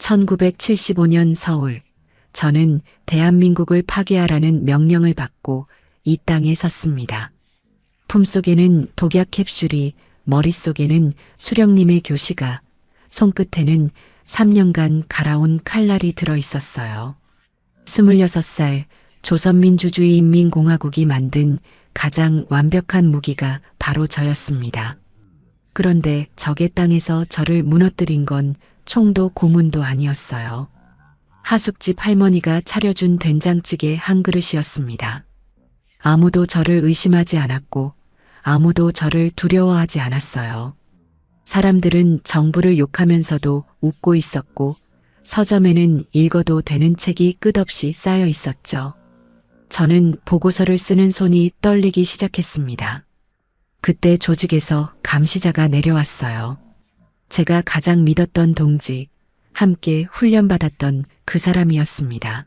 1975년 서울. 저는 대한민국을 파괴하라는 명령을 받고 이 땅에 섰습니다. 품속에는 독약 캡슐이, 머릿속에는 수령님의 교시가, 손끝에는 3년간 갈아온 칼날이 들어 있었어요. 26살 조선민주주의인민공화국이 만든 가장 완벽한 무기가 바로 저였습니다. 그런데 적의 땅에서 저를 무너뜨린 건 총도 고문도 아니었어요. 하숙집 할머니가 차려준 된장찌개 한 그릇이었습니다. 아무도 저를 의심하지 않았고 아무도 저를 두려워하지 않았어요. 사람들은 정부를 욕하면서도 웃고 있었고 서점에는 읽어도 되는 책이 끝없이 쌓여 있었죠. 저는 보고서를 쓰는 손이 떨리기 시작했습니다. 그때 조직에서 감시자가 내려왔어요. 제가 가장 믿었던 동지, 함께 훈련받았던 그 사람이었습니다.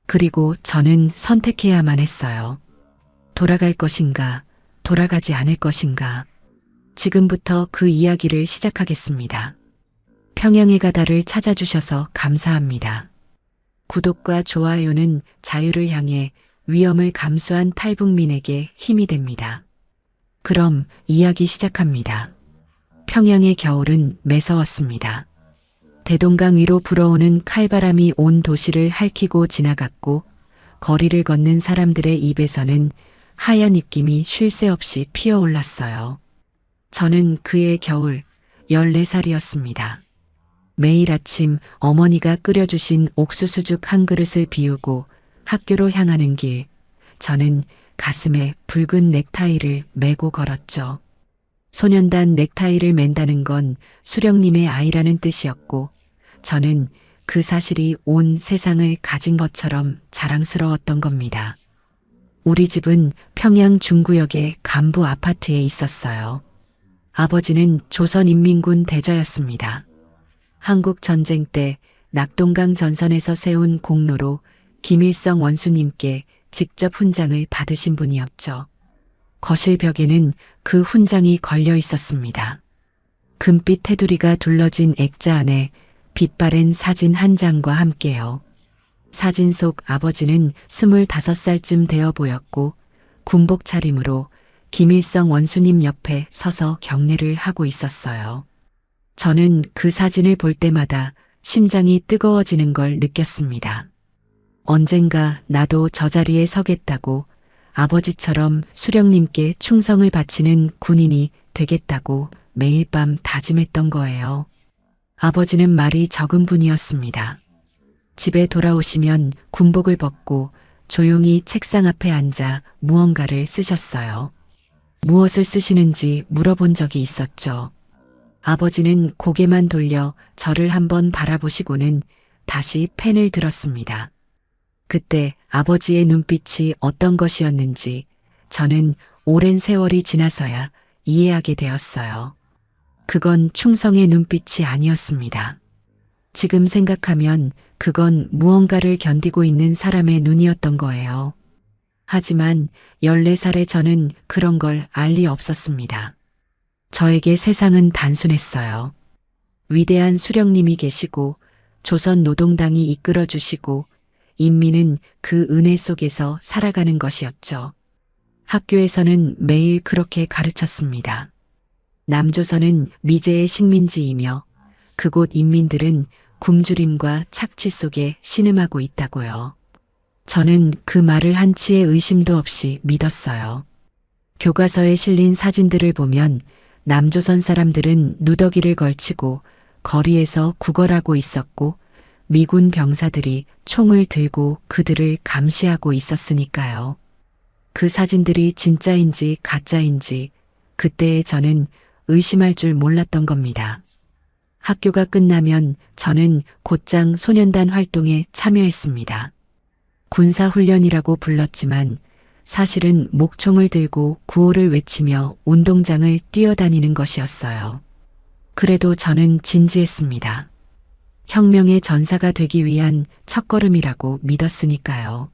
그리고 저는 선택해야만 했어요. 돌아갈 것인가, 돌아가지 않을 것인가. 지금부터 그 이야기를 시작하겠습니다. 평양의 가다를 찾아주셔서 감사합니다. 구독과 좋아요는 자유를 향해 위험을 감수한 탈북민에게 힘이 됩니다. 그럼 이야기 시작합니다. 평양의 겨울은 매서웠습니다. 대동강 위로 불어오는 칼바람이 온 도시를 핥히고 지나갔고 거리를 걷는 사람들의 입에서는 하얀 입김이 쉴 새 없이 피어올랐어요. 저는 그의 겨울 14살이었습니다. 매일 아침 어머니가 끓여주신 옥수수죽 한 그릇을 비우고 학교로 향하는 길, 저는 가슴에 붉은 넥타이를 메고 걸었죠. 소년단 넥타이를 맨다는 건 수령님의 아이라는 뜻이었고 저는 그 사실이 온 세상을 가진 것처럼 자랑스러웠던 겁니다. 우리 집은 평양 중구역의 간부 아파트에 있었어요. 아버지는 조선인민군 대저였습니다. 한국 전쟁 때 낙동강 전선에서 세운 공로로 김일성 원수님께 직접 훈장을 받으신 분이었죠. 거실 벽에는 그 훈장이 걸려 있었습니다. 금빛 테두리가 둘러진 액자 안에 빛바랜 사진 한 장과 함께요. 사진 속 아버지는 25살쯤 되어 보였고 군복 차림으로 김일성 원수님 옆에 서서 경례를 하고 있었어요. 저는 그 사진을 볼 때마다 심장이 뜨거워지는 걸 느꼈습니다. 언젠가 나도 저 자리에 서겠다고, 아버지처럼 수령님께 충성을 바치는 군인이 되겠다고 매일 밤 다짐했던 거예요. 아버지는 말이 적은 분이었습니다. 집에 돌아오시면 군복을 벗고 조용히 책상 앞에 앉아 무언가를 쓰셨어요. 무엇을 쓰시는지 물어본 적이 있었죠. 아버지는 고개만 돌려 저를 한번 바라보시고는 다시 펜을 들었습니다. 그때 아버지의 눈빛이 어떤 것이었는지 저는 오랜 세월이 지나서야 이해하게 되었어요. 그건 충성의 눈빛이 아니었습니다. 지금 생각하면 그건 무언가를 견디고 있는 사람의 눈이었던 거예요. 하지만 14살의 저는 그런 걸 알 리 없었습니다. 저에게 세상은 단순했어요. 위대한 수령님이 계시고 조선 노동당이 이끌어 주시고 인민은 그 은혜 속에서 살아가는 것이었죠. 학교에서는 매일 그렇게 가르쳤습니다. 남조선은 미제의 식민지이며 그곳 인민들은 굶주림과 착취 속에 신음하고 있다고요. 저는 그 말을 한치의 의심도 없이 믿었어요. 교과서에 실린 사진들을 보면 남조선 사람들은 누더기를 걸치고 거리에서 구걸하고 있었고 미군 병사들이 총을 들고 그들을 감시하고 있었으니까요. 그 사진들이 진짜인지 가짜인지 그때의 저는 의심할 줄 몰랐던 겁니다. 학교가 끝나면 저는 곧장 소년단 활동에 참여했습니다. 군사훈련이라고 불렀지만 사실은 목총을 들고 구호를 외치며 운동장을 뛰어다니는 것이었어요. 그래도 저는 진지했습니다. 혁명의 전사가 되기 위한 첫걸음이라고 믿었으니까요.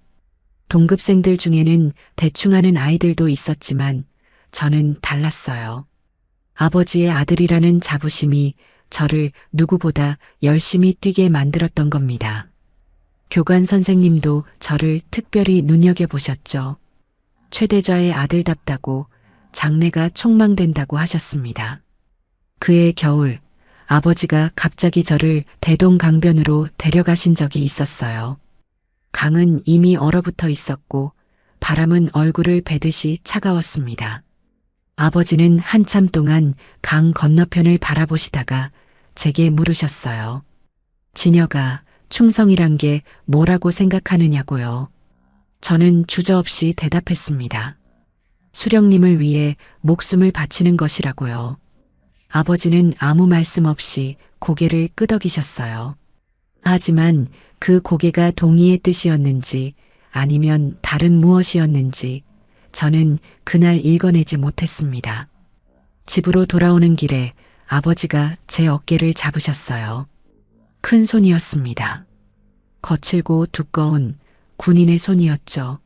동급생들 중에는 대충하는 아이들도 있었지만 저는 달랐어요. 아버지의 아들이라는 자부심이 저를 누구보다 열심히 뛰게 만들었던 겁니다. 교관 선생님도 저를 특별히 눈여겨보셨죠. 최대자의 아들답다고 장래가 촉망된다고 하셨습니다. 그해 겨울 아버지가 갑자기 저를 대동강변으로 데려가신 적이 있었어요. 강은 이미 얼어붙어 있었고 바람은 얼굴을 베듯이 차가웠습니다. 아버지는 한참 동안 강 건너편을 바라보시다가 제게 물으셨어요. 진여가 충성이란 게 뭐라고 생각하느냐고요. 저는 주저없이 대답했습니다. 수령님을 위해 목숨을 바치는 것이라고요. 아버지는 아무 말씀 없이 고개를 끄덕이셨어요. 하지만 그 고개가 동의의 뜻이었는지 아니면 다른 무엇이었는지 저는 그날 읽어내지 못했습니다. 집으로 돌아오는 길에 아버지가 제 어깨를 잡으셨어요. 큰 손이었습니다. 거칠고 두꺼운 군인의 손이었죠.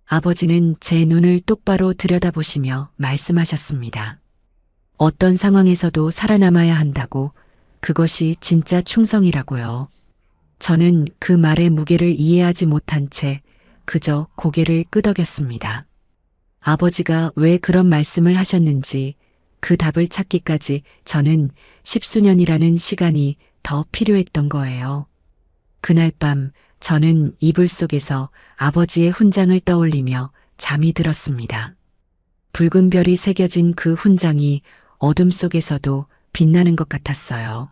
아버지는 제 눈을 똑바로 들여다보시며 말씀하셨습니다. 어떤 상황에서도 살아남아야 한다고, 그것이 진짜 충성이라고요. 저는 그 말의 무게를 이해하지 못한 채 그저 고개를 끄덕였습니다. 아버지가 왜 그런 말씀을 하셨는지 그 답을 찾기까지 저는 10수년이라는 시간이 더 필요했던 거예요. 그날 밤 저는 이불 속에서 아버지의 훈장을 떠올리며 잠이 들었습니다. 붉은 별이 새겨진 그 훈장이 어둠 속에서도 빛나는 것 같았어요.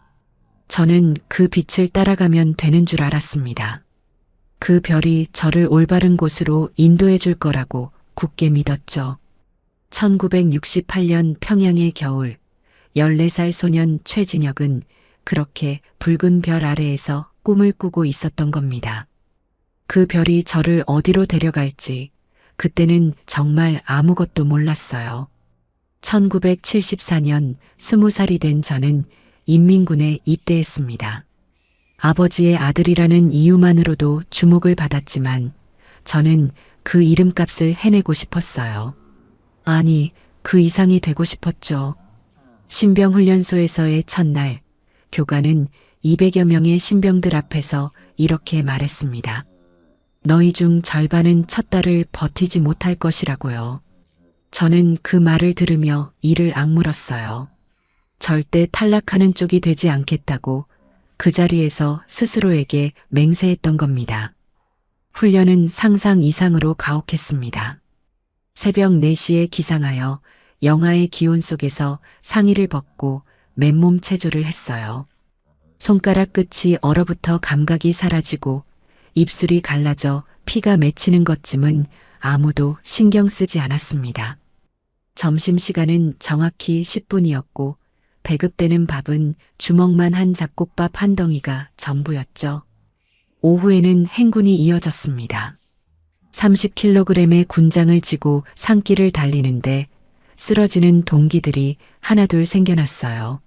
저는 그 빛을 따라가면 되는 줄 알았습니다. 그 별이 저를 올바른 곳으로 인도해 줄 거라고 굳게 믿었죠. 1968년 평양의 겨울, 14살 소년 최진혁은 그렇게 붉은 별 아래에서 꿈을 꾸고 있었던 겁니다. 그 별이 저를 어디로 데려갈지 그때는 정말 아무것도 몰랐어요. 1974년 20살이 된 저는 인민군에 입대했습니다. 아버지의 아들이라는 이유만으로도 주목을 받았지만 저는 그 이름값을 해내고 싶었어요. 아니, 그 이상이 되고 싶었죠. 신병훈련소에서의 첫날, 교관은 200여 명의 신병들 앞에서 이렇게 말했습니다. 너희 중 절반은 첫 달을 버티지 못할 것이라고요. 저는 그 말을 들으며 이를 악물었어요. 절대 탈락하는 쪽이 되지 않겠다고 그 자리에서 스스로에게 맹세했던 겁니다. 훈련은 상상 이상으로 가혹했습니다. 새벽 4시에 기상하여 영하의 기온 속에서 상의를 벗고 맨몸 체조를 했어요. 손가락 끝이 얼어붙어 감각이 사라지고 입술이 갈라져 피가 맺히는 것쯤은 아무도 신경 쓰지 않았습니다. 점심시간은 정확히 10분이었고 배급되는 밥은 주먹만 한 잡곡밥 한 덩이가 전부였죠. 오후에는 행군이 이어졌습니다. 30kg의 군장을 지고 산길을 달리는데 쓰러지는 동기들이 하나둘 생겨났어요.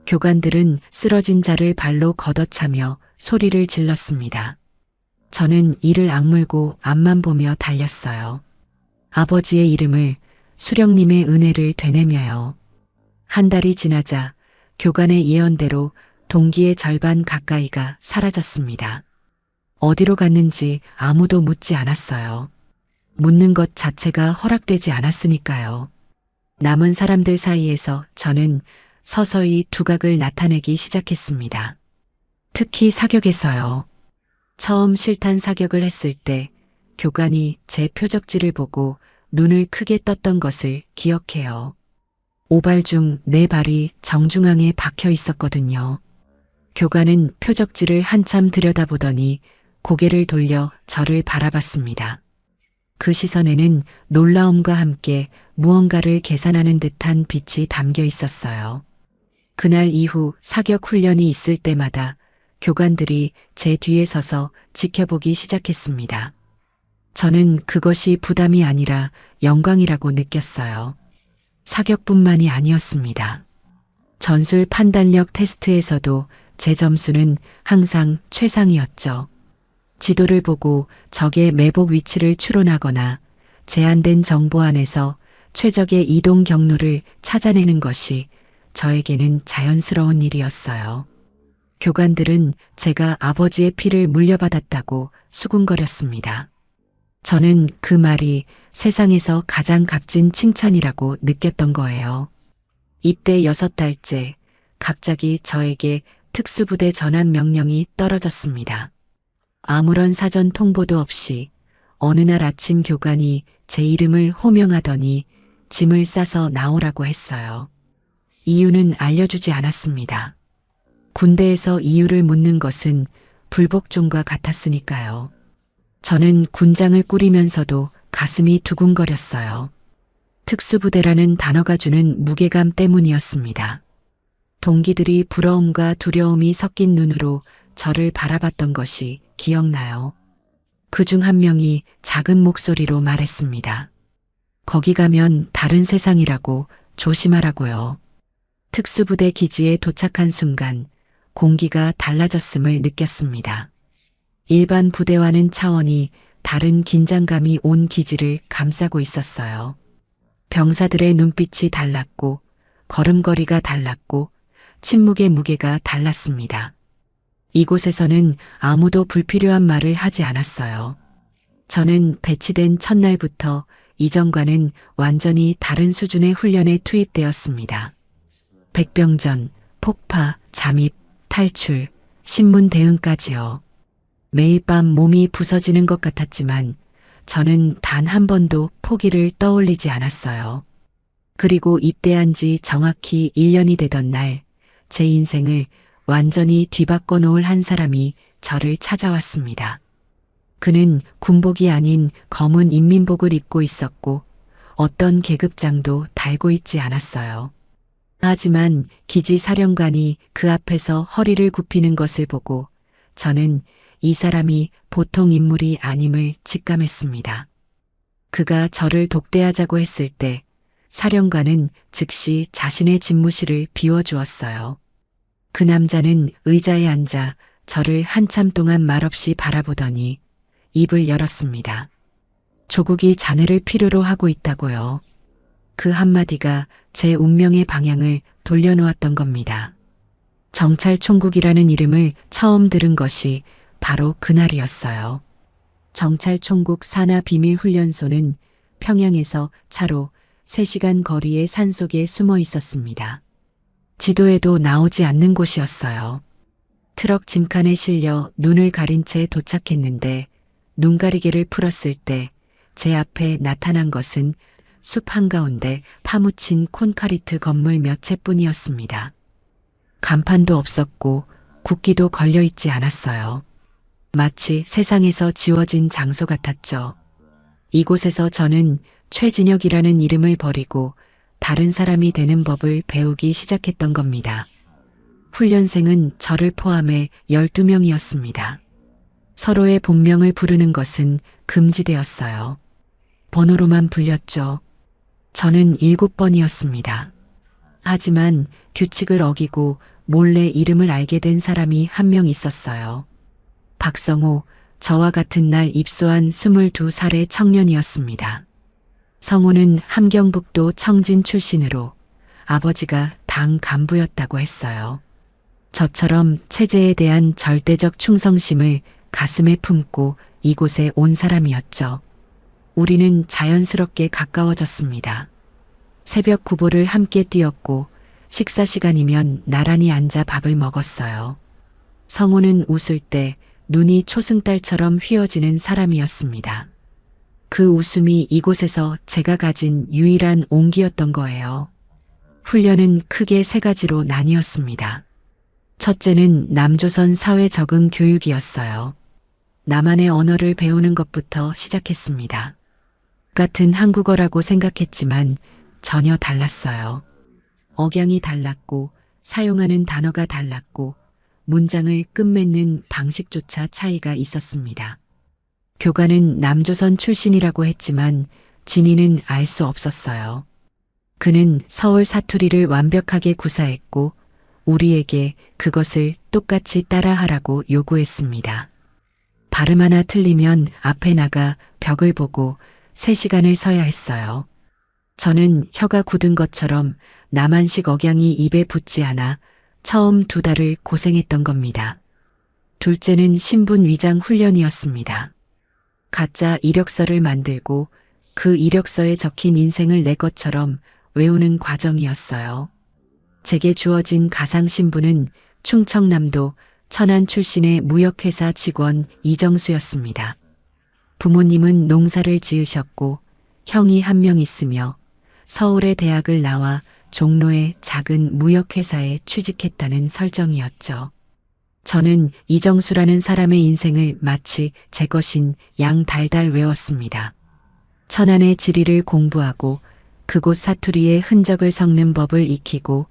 교관들은 쓰러진 자를 발로 걷어차며 소리를 질렀습니다. 저는 이를 악물고 앞만 보며 달렸어요. 아버지의 이름을, 수령님의 은혜를 되뇌며요. 한 달이 지나자 교관의 예언대로 동기의 절반 가까이가 사라졌습니다. 어디로 갔는지 아무도 묻지 않았어요. 묻는 것 자체가 허락되지 않았으니까요. 남은 사람들 사이에서 저는 서서히 두각을 나타내기 시작했습니다. 특히 사격에서요. 처음 실탄 사격을 했을 때 교관이 제 표적지를 보고 눈을 크게 떴던 것을 기억해요. 5발 중 4발이 정중앙에 박혀 있었거든요. 교관은 표적지를 한참 들여다보더니 고개를 돌려 저를 바라봤습니다. 그 시선에는 놀라움과 함께 무언가를 계산하는 듯한 빛이 담겨 있었어요. 그날 이후 사격 훈련이 있을 때마다 교관들이 제 뒤에 서서 지켜보기 시작했습니다. 저는 그것이 부담이 아니라 영광이라고 느꼈어요. 사격뿐만이 아니었습니다. 전술 판단력 테스트에서도 제 점수는 항상 최상이었죠. 지도를 보고 적의 매복 위치를 추론하거나 제한된 정보 안에서 최적의 이동 경로를 찾아내는 것이 저에게는 자연스러운 일이었어요. 교관들은 제가 아버지의 피를 물려받았다고 수군거렸습니다. 저는 그 말이 세상에서 가장 값진 칭찬이라고 느꼈던 거예요. 입대 6달째 갑자기 저에게 특수부대 전환 명령이 떨어졌습니다. 아무런 사전 통보도 없이 어느 날 아침 교관이 제 이름을 호명하더니 짐을 싸서 나오라고 했어요. 이유는 알려주지 않았습니다. 군대에서 이유를 묻는 것은 불복종과 같았으니까요. 저는 군장을 꾸리면서도 가슴이 두근거렸어요. 특수부대라는 단어가 주는 무게감 때문이었습니다. 동기들이 부러움과 두려움이 섞인 눈으로 저를 바라봤던 것이 기억나요. 그중 한 명이 작은 목소리로 말했습니다. 거기 가면 다른 세상이라고 조심하라고요. 특수부대 기지에 도착한 순간 공기가 달라졌음을 느꼈습니다. 일반 부대와는 차원이 다른 긴장감이 온 기지를 감싸고 있었어요. 병사들의 눈빛이 달랐고 걸음걸이가 달랐고 침묵의 무게가 달랐습니다. 이곳에서는 아무도 불필요한 말을 하지 않았어요. 저는 배치된 첫날부터 이전과는 완전히 다른 수준의 훈련에 투입되었습니다. 백병전, 폭파, 잠입, 탈출, 신문 대응까지요. 매일 밤 몸이 부서지는 것 같았지만 저는 단 한 번도 포기를 떠올리지 않았어요. 그리고 입대한 지 정확히 1년이 되던 날, 제 인생을 완전히 뒤바꿔 놓을 한 사람이 저를 찾아왔습니다. 그는 군복이 아닌 검은 인민복을 입고 있었고 어떤 계급장도 달고 있지 않았어요. 하지만 기지 사령관이 그 앞에서 허리를 굽히는 것을 보고 저는 이 사람이 보통 인물이 아님을 직감했습니다. 그가 저를 독대하자고 했을 때 사령관은 즉시 자신의 집무실을 비워주었어요. 그 남자는 의자에 앉아 저를 한참 동안 말없이 바라보더니 입을 열었습니다. 조국이 자네를 필요로 하고 있다고요. 그 한마디가 제 운명의 방향을 돌려놓았던 겁니다. 정찰총국이라는 이름을 처음 들은 것이 바로 그날이었어요. 정찰총국 산하비밀훈련소는 평양에서 차로 3시간 거리의 산속에 숨어 있었습니다. 지도에도 나오지 않는 곳이었어요. 트럭 짐칸에 실려 눈을 가린 채 도착했는데 눈가리개를 풀었을 때 제 앞에 나타난 것은 숲 한가운데 파묻힌 콘크리트 건물 몇 채뿐이었습니다. 간판도 없었고 국기도 걸려있지 않았어요. 마치 세상에서 지워진 장소 같았죠. 이곳에서 저는 최진혁이라는 이름을 버리고 다른 사람이 되는 법을 배우기 시작했던 겁니다. 훈련생은 저를 포함해 12명이었습니다. 서로의 본명을 부르는 것은 금지되었어요. 번호로만 불렸죠. 저는 7번이었습니다. 하지만 규칙을 어기고 몰래 이름을 알게 된 사람이 한 명 있었어요. 박성호, 저와 같은 날 입소한 22살의 청년이었습니다. 성호는 함경북도 청진 출신으로 아버지가 당 간부였다고 했어요. 저처럼 체제에 대한 절대적 충성심을 가슴에 품고 이곳에 온 사람이었죠. 우리는 자연스럽게 가까워졌습니다. 새벽 구보를 함께 뛰었고 식사 시간이면 나란히 앉아 밥을 먹었어요. 성호는 웃을 때 눈이 초승달처럼 휘어지는 사람이었습니다. 그 웃음이 이곳에서 제가 가진 유일한 온기였던 거예요. 훈련은 크게 3가지로 나뉘었습니다. 첫째는 남조선 사회 적응 교육이었어요. 나만의 언어를 배우는 것부터 시작했습니다. 같은 한국어라고 생각했지만 전혀 달랐어요. 억양이 달랐고 사용하는 단어가 달랐고 문장을 끝맺는 방식조차 차이가 있었습니다. 교관은 남조선 출신이라고 했지만 진이는 알 수 없었어요. 그는 서울 사투리를 완벽하게 구사했고 우리에게 그것을 똑같이 따라하라고 요구했습니다. 발음 하나 틀리면 앞에 나가 벽을 보고 3시간을 서야 했어요. 저는 혀가 굳은 것처럼 남한식 억양이 입에 붙지 않아 처음 2달을 고생했던 겁니다. 둘째는 신분 위장 훈련이었습니다. 가짜 이력서를 만들고 그 이력서에 적힌 인생을 내 것처럼 외우는 과정이었어요. 제게 주어진 가상 신분은 충청남도 천안 출신의 무역회사 직원 이정수였습니다. 부모님은 농사를 지으셨고 형이 1명 있으며 서울의 대학을 나와 종로의 작은 무역회사에 취직했다는 설정이었죠. 저는 이정수라는 사람의 인생을 마치 제 것인 양 달달 외웠습니다. 천안의 지리를 공부하고 그곳 사투리의 흔적을 섞는 법을 익히고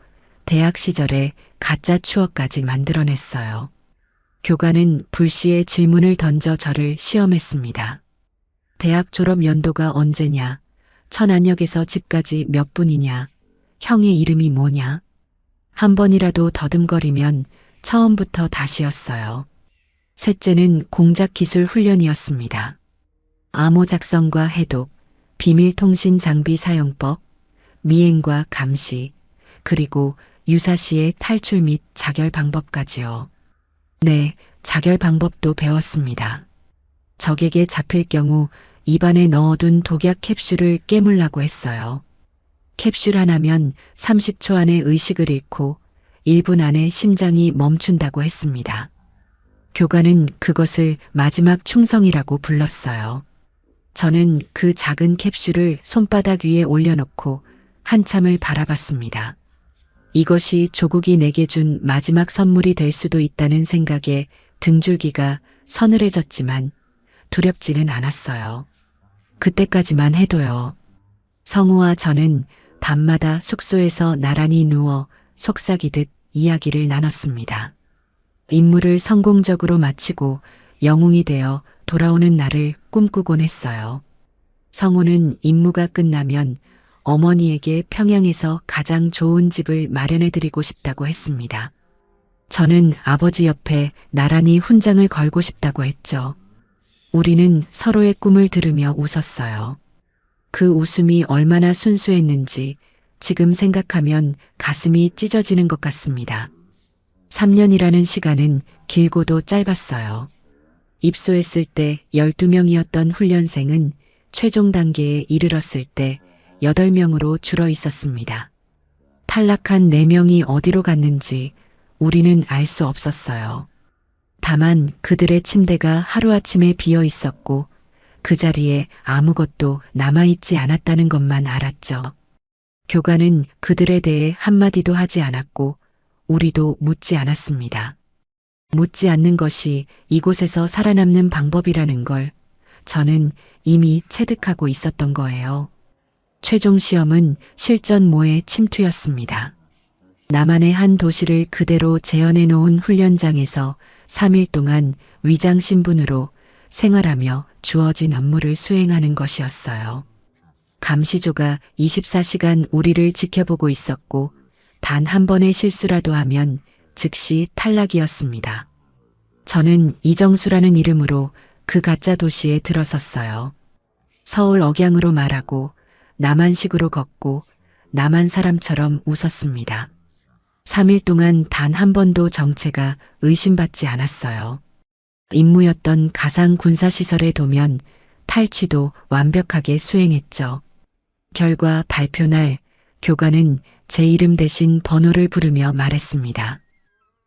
대학 시절에 가짜 추억까지 만들어냈어요. 교관은 불시에 질문을 던져 저를 시험했습니다. 대학 졸업 연도가 언제냐? 천안역에서 집까지 몇 분이냐? 형의 이름이 뭐냐? 한 번이라도 더듬거리면 처음부터 다시였어요. 셋째는 공작기술 훈련이었습니다. 암호 작성과 해독, 비밀통신 장비 사용법, 미행과 감시, 그리고 유사시의 탈출 및 자결 방법까지요. 네, 자결 방법도 배웠습니다. 적에게 잡힐 경우 입안에 넣어둔 독약 캡슐을 깨물라고 했어요. 캡슐 하나면 30초 안에 의식을 잃고 1분 안에 심장이 멈춘다고 했습니다. 교관은 그것을 마지막 충성이라고 불렀어요. 저는 그 작은 캡슐을 손바닥 위에 올려놓고 한참을 바라봤습니다. 이것이 조국이 내게 준 마지막 선물이 될 수도 있다는 생각에 등줄기가 서늘해졌지만 두렵지는 않았어요. 그때까지만 해도요. 성우와 저는 밤마다 숙소에서 나란히 누워 속삭이듯 이야기를 나눴습니다. 임무를 성공적으로 마치고 영웅이 되어 돌아오는 날을 꿈꾸곤 했어요. 성우는 임무가 끝나면 어머니에게 평양에서 가장 좋은 집을 마련해드리고 싶다고 했습니다. 저는 아버지 옆에 나란히 훈장을 걸고 싶다고 했죠. 우리는 서로의 꿈을 들으며 웃었어요. 그 웃음이 얼마나 순수했는지 지금 생각하면 가슴이 찢어지는 것 같습니다. 3년이라는 시간은 길고도 짧았어요. 입소했을 때 12명이었던 훈련생은 최종 단계에 이르렀을 때 8명으로 줄어 있었습니다. 탈락한 4명이 어디로 갔는지 우리는 알 수 없었어요. 다만 그들의 침대가 하루아침에 비어 있었고 그 자리에 아무것도 남아있지 않았다는 것만 알았죠. 교관은 그들에 대해 한마디도 하지 않았고 우리도 묻지 않았습니다. 묻지 않는 것이 이곳에서 살아남는 방법이라는 걸 저는 이미 체득하고 있었던 거예요. 최종 시험은 실전모의 침투였습니다. 남한의 한 도시를 그대로 재현해 놓은 훈련장에서 3일 동안 위장 신분으로 생활하며 주어진 업무를 수행하는 것이었어요. 감시조가 24시간 우리를 지켜보고 있었고 단 한 번의 실수라도 하면 즉시 탈락이었습니다. 저는 이정수라는 이름으로 그 가짜 도시에 들어섰어요. 서울 억양으로 말하고 남한식으로 걷고 남한 사람처럼 웃었습니다. 3일 동안 단 한 번도 정체가 의심받지 않았어요. 임무였던 가상 군사시설에 도면 탈취도 완벽하게 수행했죠. 결과 발표 날 교관은 제 이름 대신 번호를 부르며 말했습니다.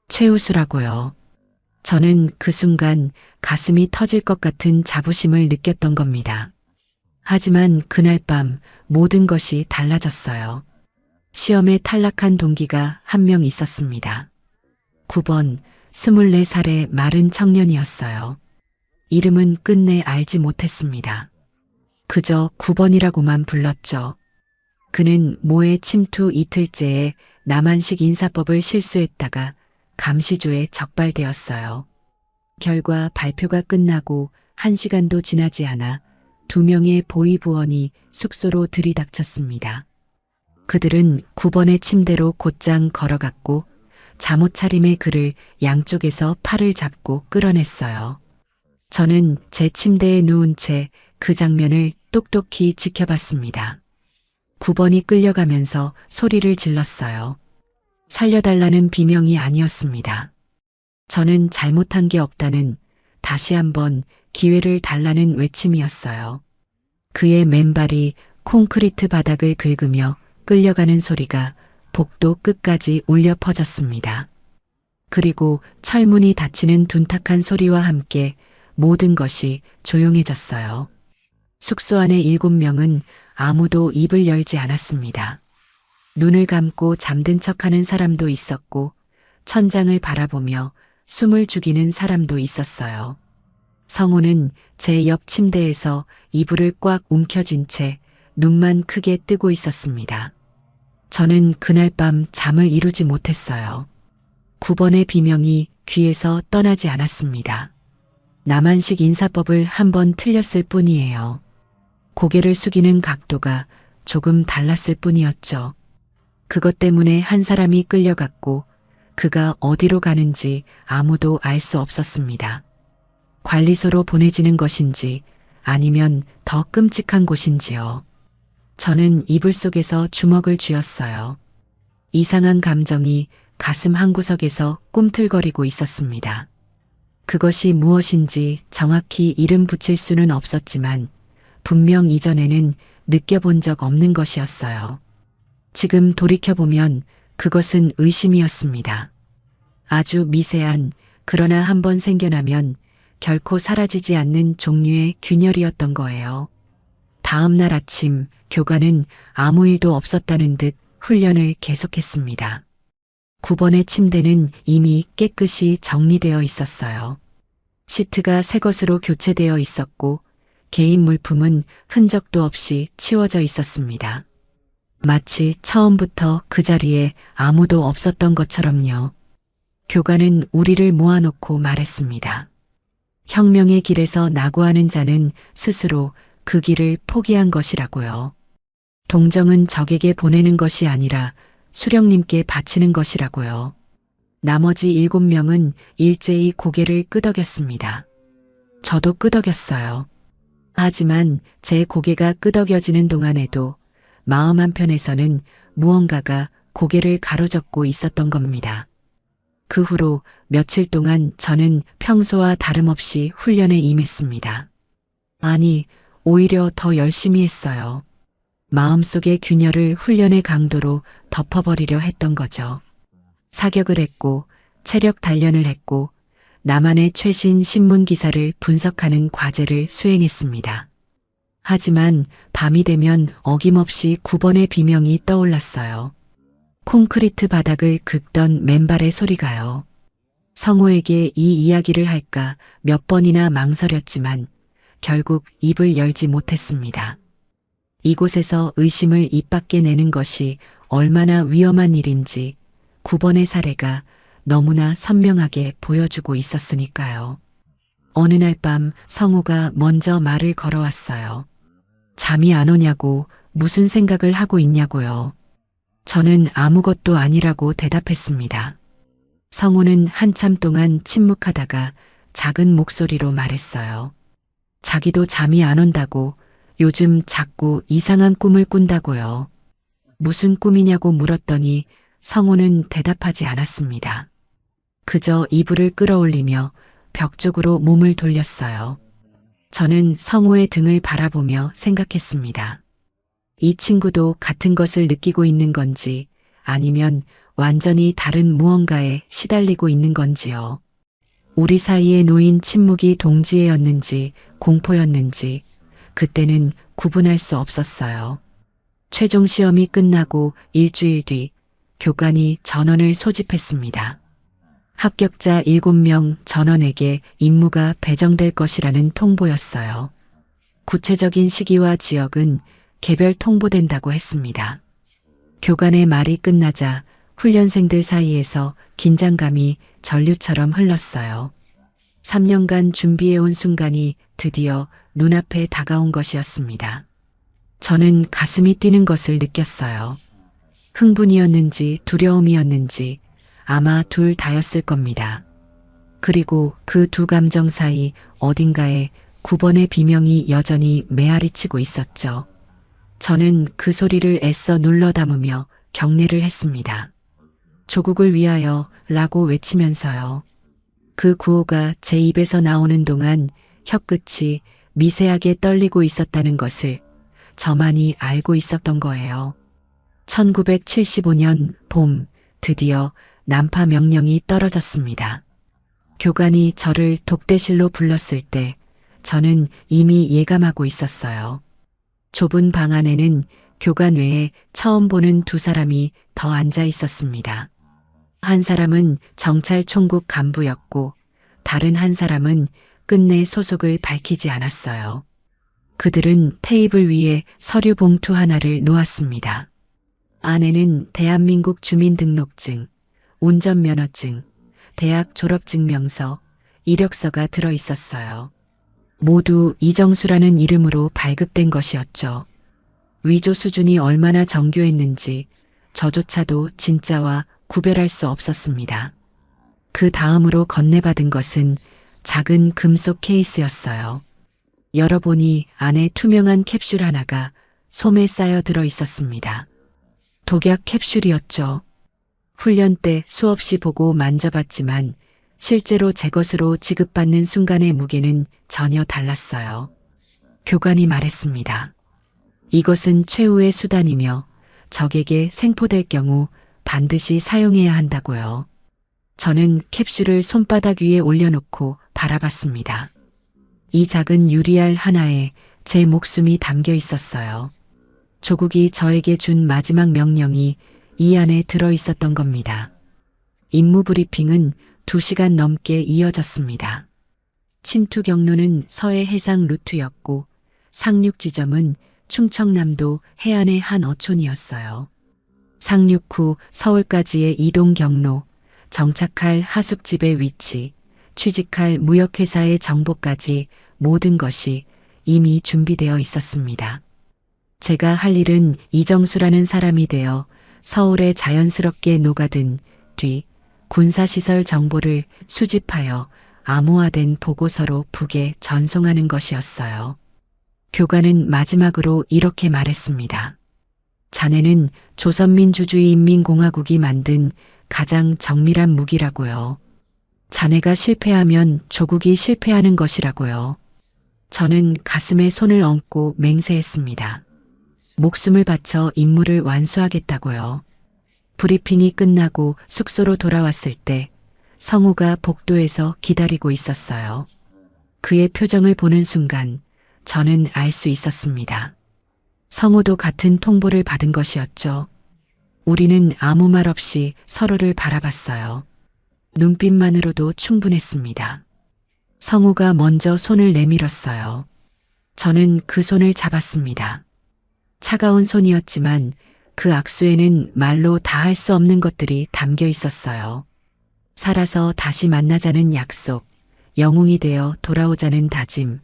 최우수라고요. 저는 그 순간 가슴이 터질 것 같은 자부심을 느꼈던 겁니다. 하지만 그날 밤 모든 것이 달라졌어요. 시험에 탈락한 동기가 1명 있었습니다. 9번 24살의 마른 청년이었어요. 이름은 끝내 알지 못했습니다. 그저 9번이라고만 불렀죠. 그는 모의 침투 이틀째에 남한식 인사법을 실수했다가 감시조에 적발되었어요. 결과 발표가 끝나고 1시간도 지나지 않아 2명의 보위부원이 숙소로 들이닥쳤습니다. 그들은 9번의 침대로 곧장 걸어갔고 잠옷 차림의 그를 양쪽에서 팔을 잡고 끌어냈어요. 저는 제 침대에 누운 채 그 장면을 똑똑히 지켜봤습니다. 9번이 끌려가면서 소리를 질렀어요. 살려달라는 비명이 아니었습니다. 저는 잘못한 게 없다는, 다시 한번 기회를 달라는 외침이었어요. 그의 맨발이 콘크리트 바닥을 긁으며 끌려가는 소리가 복도 끝까지 울려 퍼졌습니다. 그리고 철문이 닫히는 둔탁한 소리와 함께 모든 것이 조용해졌어요. 숙소 안의 7명은 아무도 입을 열지 않았습니다. 눈을 감고 잠든 척하는 사람도 있었고, 천장을 바라보며 숨을 죽이는 사람도 있었어요. 성우는 제 옆 침대에서 이불을 꽉 움켜쥔 채 눈만 크게 뜨고 있었습니다. 저는 그날 밤 잠을 이루지 못했어요. 9번의 비명이 귀에서 떠나지 않았습니다. 남한식 인사법을 한번 틀렸을 뿐이에요. 고개를 숙이는 각도가 조금 달랐을 뿐이었죠. 그것 때문에 한 사람이 끌려갔고 그가 어디로 가는지 아무도 알 수 없었습니다. 관리소로 보내지는 것인지 아니면 더 끔찍한 곳인지요. 저는 이불 속에서 주먹을 쥐었어요. 이상한 감정이 가슴 한구석에서 꿈틀거리고 있었습니다. 그것이 무엇인지 정확히 이름 붙일 수는 없었지만 분명 이전에는 느껴본 적 없는 것이었어요. 지금 돌이켜보면 그것은 의심이었습니다. 아주 미세한, 그러나 한번 생겨나면 결코 사라지지 않는 종류의 균열이었던 거예요. 다음 날 아침 교관은 아무 일도 없었다는 듯 훈련을 계속했습니다. 9번의 침대는 이미 깨끗이 정리되어 있었어요. 시트가 새 것으로 교체되어 있었고 개인 물품은 흔적도 없이 치워져 있었습니다. 마치 처음부터 그 자리에 아무도 없었던 것처럼요. 교관은 우리를 모아놓고 말했습니다. 혁명의 길에서 낙오하는 자는 스스로 그 길을 포기한 것이라고요. 동정은 적에게 보내는 것이 아니라 수령님께 바치는 것이라고요. 나머지 7명은 일제히 고개를 끄덕였습니다. 저도 끄덕였어요. 하지만 제 고개가 끄덕여지는 동안에도 마음 한편에서는 무언가가 고개를 가로젓고 있었던 겁니다. 그 후로 며칠 동안 저는 평소와 다름없이 훈련에 임했습니다. 아니, 오히려 더 열심히 했어요. 마음속의 균열을 훈련의 강도로 덮어버리려 했던 거죠. 사격을 했고, 체력 단련을 했고, 나만의 최신 신문 기사를 분석하는 과제를 수행했습니다. 하지만 밤이 되면 어김없이 9번의 비명이 떠올랐어요. 콘크리트 바닥을 긁던 맨발의 소리가요. 성호에게 이 이야기를 할까 몇 번이나 망설였지만 결국 입을 열지 못했습니다. 이곳에서 의심을 입 밖에 내는 것이 얼마나 위험한 일인지 9번의 사례가 너무나 선명하게 보여주고 있었으니까요. 어느 날 밤 성호가 먼저 말을 걸어왔어요. 잠이 안 오냐고, 무슨 생각을 하고 있냐고요. 저는 아무것도 아니라고 대답했습니다. 성호는 한참 동안 침묵하다가 작은 목소리로 말했어요. 자기도 잠이 안 온다고, 요즘 자꾸 이상한 꿈을 꾼다고요. 무슨 꿈이냐고 물었더니 성호는 대답하지 않았습니다. 그저 이불을 끌어올리며 벽 쪽으로 몸을 돌렸어요. 저는 성호의 등을 바라보며 생각했습니다. 이 친구도 같은 것을 느끼고 있는 건지 아니면 완전히 다른 무언가에 시달리고 있는 건지요. 우리 사이에 놓인 침묵이 동지애였는지 공포였는지 그때는 구분할 수 없었어요. 최종 시험이 끝나고 일주일 뒤 교관이 전원을 소집했습니다. 합격자 7명 전원에게 임무가 배정될 것이라는 통보였어요. 구체적인 시기와 지역은 개별 통보된다고 했습니다. 교관의 말이 끝나자 훈련생들 사이에서 긴장감이 전류처럼 흘렀어요. 3년간 준비해온 순간이 드디어 눈앞에 다가온 것이었습니다. 저는 가슴이 뛰는 것을 느꼈어요. 흥분이었는지 두려움이었는지 아마 둘 다였을 겁니다. 그리고 그 두 감정 사이 어딘가에 9번의 비명이 여전히 메아리치고 있었죠. 저는 그 소리를 애써 눌러 담으며 경례를 했습니다. 조국을 위하여 라고 외치면서요. 그 구호가 제 입에서 나오는 동안 혀끝이 미세하게 떨리고 있었다는 것을 저만이 알고 있었던 거예요. 1975년 봄 드디어 난파 명령이 떨어졌습니다. 교관이 저를 독대실로 불렀을 때 저는 이미 예감하고 있었어요. 좁은 방 안에는 교관 외에 처음 보는 두 사람이 더 앉아 있었습니다. 한 사람은 정찰 총국 간부였고 다른 한 사람은 끝내 소속을 밝히지 않았어요. 그들은 테이블 위에 서류 봉투 하나를 놓았습니다. 안에는 대한민국 주민등록증, 운전면허증, 대학 졸업증명서, 이력서가 들어 있었어요. 모두 이정수라는 이름으로 발급된 것이었죠. 위조 수준이 얼마나 정교했는지 저조차도 진짜와 구별할 수 없었습니다. 그 다음으로 건네받은 것은 작은 금속 케이스였어요. 열어보니 안에 투명한 캡슐 하나가 솜에 쌓여 들어 있었습니다. 독약 캡슐이었죠. 훈련 때 수없이 보고 만져봤지만 실제로 제 것으로 지급받는 순간의 무게는 전혀 달랐어요. 교관이 말했습니다. 이것은 최후의 수단이며 적에게 생포될 경우 반드시 사용해야 한다고요. 저는 캡슐을 손바닥 위에 올려놓고 바라봤습니다. 이 작은 유리알 하나에 제 목숨이 담겨 있었어요. 조국이 저에게 준 마지막 명령이 이 안에 들어 있었던 겁니다. 임무 브리핑은 2시간 넘게 이어졌습니다. 침투 경로는 서해 해상 루트였고 상륙 지점은 충청남도 해안의 한 어촌이었어요. 상륙 후 서울까지의 이동 경로, 정착할 하숙집의 위치, 취직할 무역회사의 정보까지 모든 것이 이미 준비되어 있었습니다. 제가 할 일은 이정수라는 사람이 되어 서울에 자연스럽게 녹아든 뒤 군사시설 정보를 수집하여 암호화된 보고서로 북에 전송하는 것이었어요. 교관은 마지막으로 이렇게 말했습니다. 자네는 조선민주주의인민공화국이 만든 가장 정밀한 무기라고요. 자네가 실패하면 조국이 실패하는 것이라고요. 저는 가슴에 손을 얹고 맹세했습니다. 목숨을 바쳐 임무를 완수하겠다고요. 브리핑이 끝나고 숙소로 돌아왔을 때 성우가 복도에서 기다리고 있었어요. 그의 표정을 보는 순간 저는 알 수 있었습니다. 성우도 같은 통보를 받은 것이었죠. 우리는 아무 말 없이 서로를 바라봤어요. 눈빛만으로도 충분했습니다. 성우가 먼저 손을 내밀었어요. 저는 그 손을 잡았습니다. 차가운 손이었지만 그 악수에는 말로 다 할 수 없는 것들이 담겨 있었어요. 살아서 다시 만나자는 약속, 영웅이 되어 돌아오자는 다짐,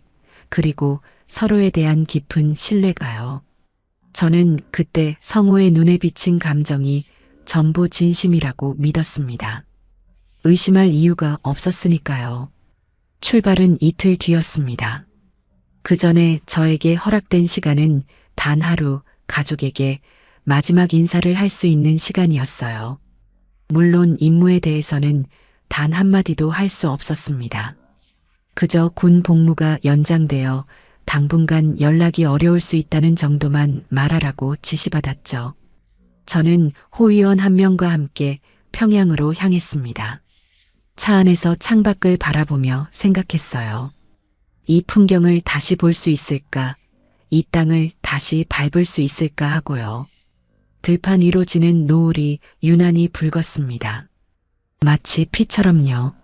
그리고 서로에 대한 깊은 신뢰가요. 저는 그때 성우의 눈에 비친 감정이 전부 진심이라고 믿었습니다. 의심할 이유가 없었으니까요. 출발은 이틀 뒤였습니다. 그 전에 저에게 허락된 시간은 단 하루 가족에게 마지막 인사를 할 수 있는 시간이었어요. 물론 임무에 대해서는 단 한마디도 할 수 없었습니다. 그저 군 복무가 연장되어 당분간 연락이 어려울 수 있다는 정도만 말하라고 지시받았죠. 저는 호위원 한 명과 함께 평양으로 향했습니다. 차 안에서 창밖을 바라보며 생각했어요. 이 풍경을 다시 볼 수 있을까? 이 땅을 다시 밟을 수 있을까 하고요. 들판 위로 지는 노을이 유난히 붉었습니다. 마치 피처럼요.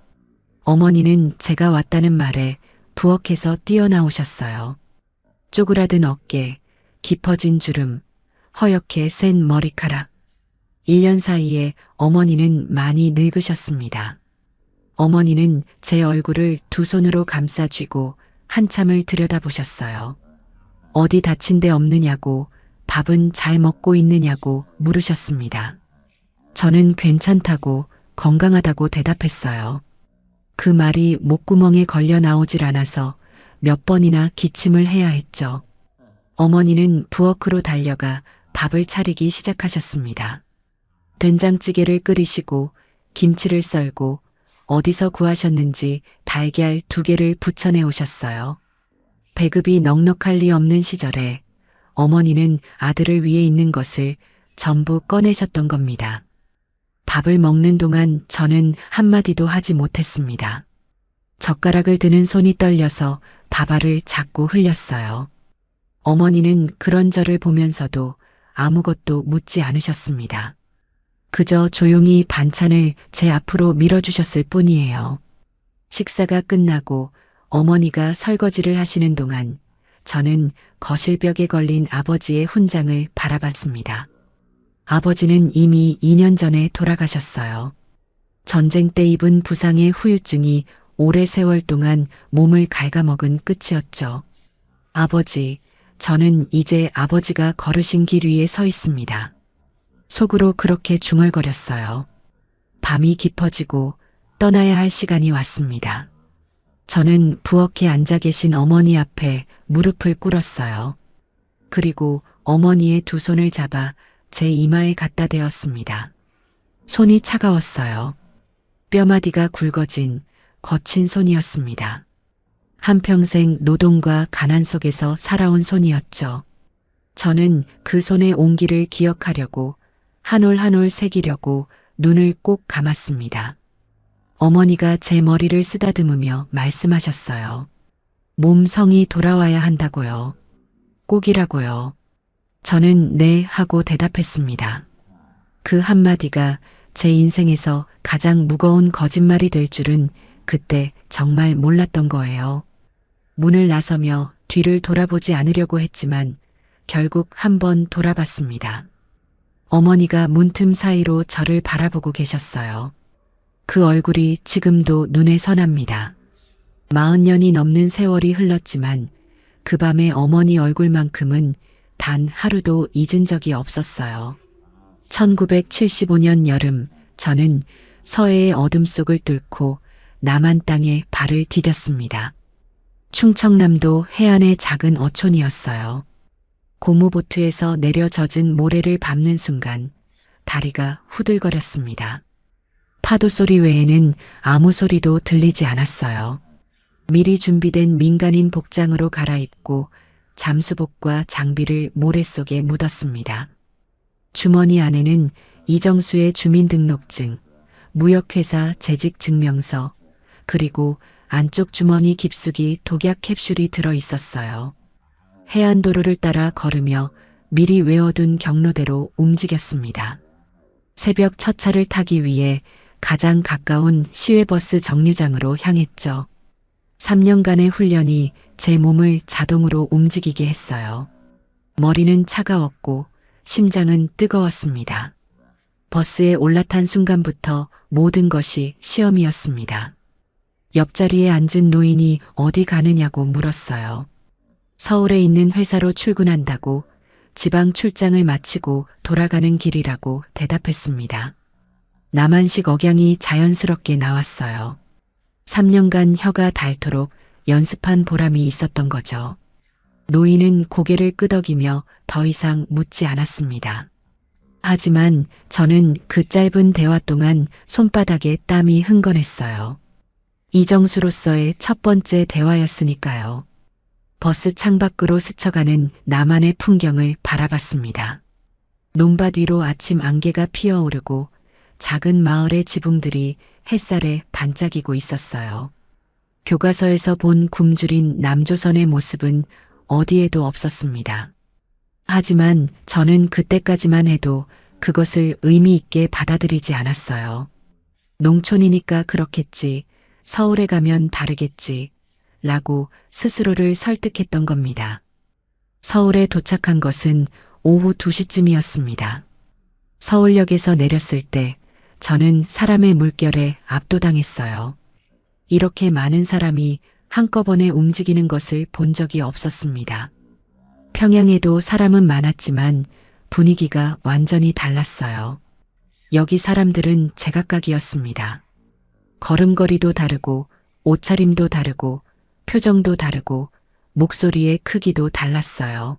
어머니는 제가 왔다는 말에 부엌에서 뛰어나오셨어요. 쪼그라든 어깨, 깊어진 주름, 허옇게 센 머리카락. 1년 사이에 어머니는 많이 늙으셨습니다. 어머니는 제 얼굴을 두 손으로 감싸 쥐고 한참을 들여다보셨어요. 어디 다친 데 없느냐고, 밥은 잘 먹고 있느냐고 물으셨습니다. 저는 괜찮다고, 건강하다고 대답했어요. 그 말이 목구멍에 걸려 나오질 않아서 몇 번이나 기침을 해야 했죠. 어머니는 부엌으로 달려가 밥을 차리기 시작하셨습니다. 된장찌개를 끓이시고 김치를 썰고 어디서 구하셨는지 달걀 2개를 부쳐내 오셨어요. 배급이 넉넉할 리 없는 시절에 어머니는 아들을 위해 있는 것을 전부 꺼내셨던 겁니다. 밥을 먹는 동안 저는 한마디도 하지 못했습니다. 젓가락을 드는 손이 떨려서 밥알을 자꾸 흘렸어요. 어머니는 그런 저를 보면서도 아무것도 묻지 않으셨습니다. 그저 조용히 반찬을 제 앞으로 밀어주셨을 뿐이에요. 식사가 끝나고 어머니가 설거지를 하시는 동안 저는 거실벽에 걸린 아버지의 훈장을 바라봤습니다. 아버지는 이미 2년 전에 돌아가셨어요. 전쟁 때 입은 부상의 후유증이 오래 세월 동안 몸을 갉아먹은 끝이었죠. 아버지, 저는 이제 아버지가 걸으신 길 위에 서 있습니다. 속으로 그렇게 중얼거렸어요. 밤이 깊어지고 떠나야 할 시간이 왔습니다. 저는 부엌에 앉아 계신 어머니 앞에 무릎을 꿇었어요. 그리고 어머니의 2 손을 잡아 제 이마에 갖다 대었습니다. 손이 차가웠어요. 뼈마디가 굵어진 거친 손이었습니다. 한평생 노동과 가난 속에서 살아온 손이었죠. 저는 그 손의 온기를 기억하려고 한 올 한 올 새기려고 눈을 꼭 감았습니다. 어머니가 제 머리를 쓰다듬으며 말씀하셨어요. 몸성이 돌아와야 한다고요. 꼭이라고요. 저는 네 하고 대답했습니다. 그 한마디가 제 인생에서 가장 무거운 거짓말이 될 줄은 그때 정말 몰랐던 거예요. 문을 나서며 뒤를 돌아보지 않으려고 했지만 결국 한번 돌아봤습니다. 어머니가 문틈 사이로 저를 바라보고 계셨어요. 그 얼굴이 지금도 눈에 선합니다. 40년이 넘는 세월이 흘렀지만 그 밤의 어머니 얼굴만큼은 단 하루도 잊은 적이 없었어요. 1975년 여름 저는 서해의 어둠 속을 뚫고 남한 땅에 발을 디뎠습니다. 충청남도 해안의 작은 어촌이었어요. 고무보트에서 내려 젖은 모래를 밟는 순간 다리가 후들거렸습니다. 파도 소리 외에는 아무 소리도 들리지 않았어요. 미리 준비된 민간인 복장으로 갈아입고 잠수복과 장비를 모래 속에 묻었습니다. 주머니 안에는 이정수의 주민등록증, 무역회사 재직증명서, 그리고 안쪽 주머니 깊숙이 독약 캡슐이 들어 있었어요. 해안도로를 따라 걸으며 미리 외워둔 경로대로 움직였습니다. 새벽 첫 차를 타기 위해 가장 가까운 시외버스 정류장으로 향했죠. 3년간의 훈련이 제 몸을 자동으로 움직이게 했어요. 머리는 차가웠고 심장은 뜨거웠습니다. 버스에 올라탄 순간부터 모든 것이 시험이었습니다. 옆자리에 앉은 노인이 어디 가느냐고 물었어요. 서울에 있는 회사로 출근한다고 지방 출장을 마치고 돌아가는 길이라고 대답했습니다. 남한식 억양이 자연스럽게 나왔어요. 3년간 혀가 닳도록 연습한 보람이 있었던 거죠. 노인은 고개를 끄덕이며 더 이상 묻지 않았습니다. 하지만 저는 그 짧은 대화 동안 손바닥에 땀이 흥건했어요. 이정수로서의 첫 번째 대화였으니까요. 버스 창밖으로 스쳐가는 남한의 풍경을 바라봤습니다. 논밭 위로 아침 안개가 피어오르고 작은 마을의 지붕들이 햇살에 반짝이고 있었어요. 교과서에서 본 굶주린 남조선의 모습은 어디에도 없었습니다. 하지만 저는 그때까지만 해도 그것을 의미 있게 받아들이지 않았어요. 농촌이니까 그렇겠지, 서울에 가면 다르겠지, 라고 스스로를 설득했던 겁니다. 서울에 도착한 것은 오후 2시쯤이었습니다. 서울역에서 내렸을 때 저는 사람의 물결에 압도당했어요. 이렇게 많은 사람이 한꺼번에 움직이는 것을 본 적이 없었습니다. 평양에도 사람은 많았지만 분위기가 완전히 달랐어요. 여기 사람들은 제각각이었습니다. 걸음걸이도 다르고 옷차림도 다르고 표정도 다르고 목소리의 크기도 달랐어요.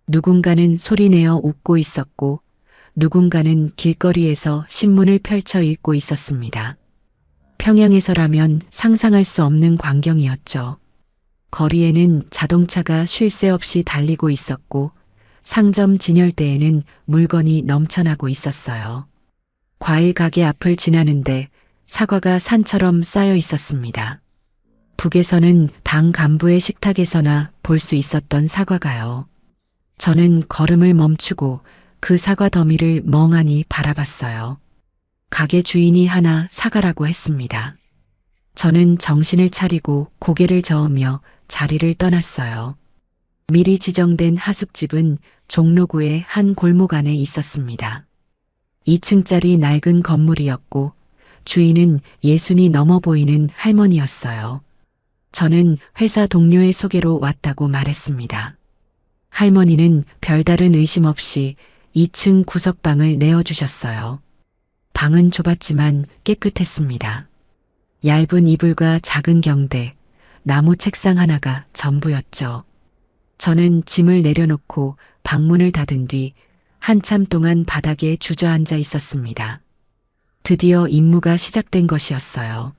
누군가는 소리내어 웃고 있었고 누군가는 길거리에서 신문을 펼쳐 읽고 있었습니다. 평양에서라면 상상할 수 없는 광경이었죠. 거리에는 자동차가 쉴 새 없이 달리고 있었고 상점 진열대에는 물건이 넘쳐나고 있었어요. 과일 가게 앞을 지나는데 사과가 산처럼 쌓여 있었습니다. 북에서는 당 간부의 식탁에서나 볼 수 있었던 사과가요. 저는 걸음을 멈추고 그 사과 더미를 멍하니 바라봤어요. 가게 주인이 하나 사가라고 했습니다. 저는 정신을 차리고 고개를 저으며 자리를 떠났어요. 미리 지정된 하숙집은 종로구의 한 골목 안에 있었습니다. 2층짜리 낡은 건물이었고 주인은 60이 넘어 보이는 할머니였어요. 저는 회사 동료의 소개로 왔다고 말했습니다. 할머니는 별다른 의심 없이 2층 구석방을 내어주셨어요. 방은 좁았지만 깨끗했습니다. 얇은 이불과 작은 경대, 나무 책상 하나가 전부였죠. 저는 짐을 내려놓고 방문을 닫은 뒤 한참 동안 바닥에 주저앉아 있었습니다. 드디어 임무가 시작된 것이었어요.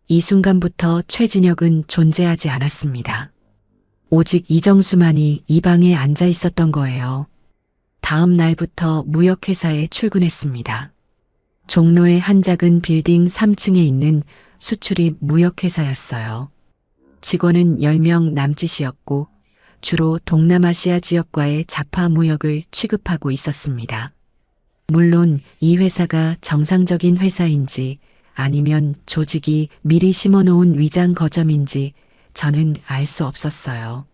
이 순간부터 최진혁은 존재하지 않았습니다. 오직 이정수만이 이 방에 앉아 있었던 거예요. 다음 날부터 무역회사에 출근했습니다. 종로의 한 작은 빌딩 3층에 있는 수출입 무역회사였어요. 직원은 10명 남짓이었고 주로 동남아시아 지역과의 자파 무역을 취급하고 있었습니다. 물론 이 회사가 정상적인 회사인지 아니면 조직이 미리 심어놓은 위장 거점인지 저는 알 수 없었어요.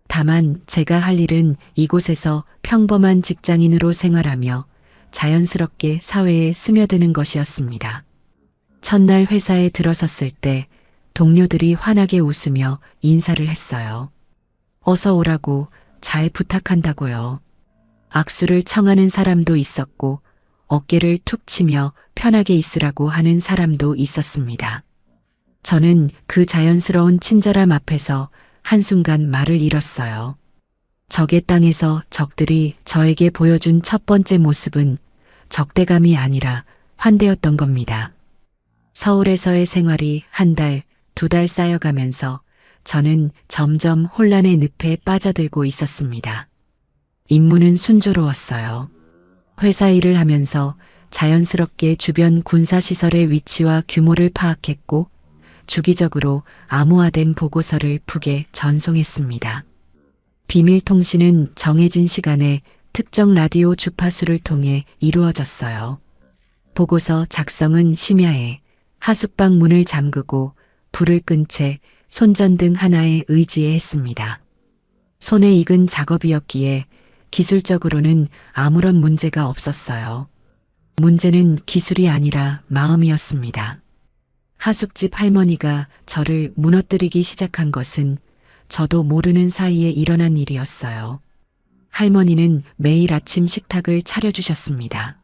다만 제가 할 일은 이곳에서 평범한 직장인으로 생활하며 자연스럽게 사회에 스며드는 것이었습니다. 첫날 회사에 들어섰을 때 동료들이 환하게 웃으며 인사를 했어요. 어서 오라고, 잘 부탁한다고요. 악수를 청하는 사람도 있었고 어깨를 툭 치며 편하게 있으라고 하는 사람도 있었습니다. 저는 그 자연스러운 친절함 앞에서 한순간 말을 잃었어요. 적의 땅에서 적들이 저에게 보여준 첫 번째 모습은 적대감이 아니라 환대였던 겁니다. 서울에서의 생활이 한 달, 2달 쌓여가면서 저는 점점 혼란의 늪에 빠져들고 있었습니다. 임무는 순조로웠어요. 회사 일을 하면서 자연스럽게 주변 군사시설의 위치와 규모를 파악했고 주기적으로 암호화된 보고서를 북에 전송했습니다. 비밀통신은 정해진 시간에 특정 라디오 주파수를 통해 이루어졌어요. 보고서 작성은 심야에 하숙방 문을 잠그고 불을 끈 채 손전등 하나에 의지해 했습니다. 손에 익은 작업이었기에 기술적으로는 아무런 문제가 없었어요. 문제는 기술이 아니라 마음이었습니다. 하숙집 할머니가 저를 무너뜨리기 시작한 것은 저도 모르는 사이에 일어난 일이었어요. 할머니는 매일 아침 식탁을 차려주셨습니다.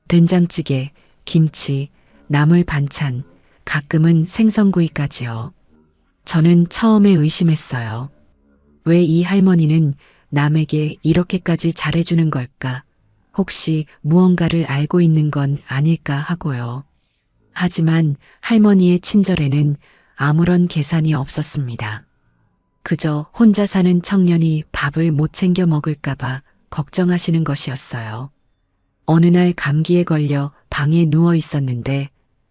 된장찌개, 김치, 나물 반찬, 가끔은 생선구이까지요. 저는 처음에 의심했어요. 왜 이 할머니는 남에게 이렇게까지 잘해주는 걸까? 혹시 무언가를 알고 있는 건 아닐까 하고요. 하지만 할머니의 친절에는 아무런 계산이 없었습니다. 그저 혼자 사는 청년이 밥을 못 챙겨 먹을까봐 걱정하시는 것이었어요. 어느 날 감기에 걸려 방에 누워 있었는데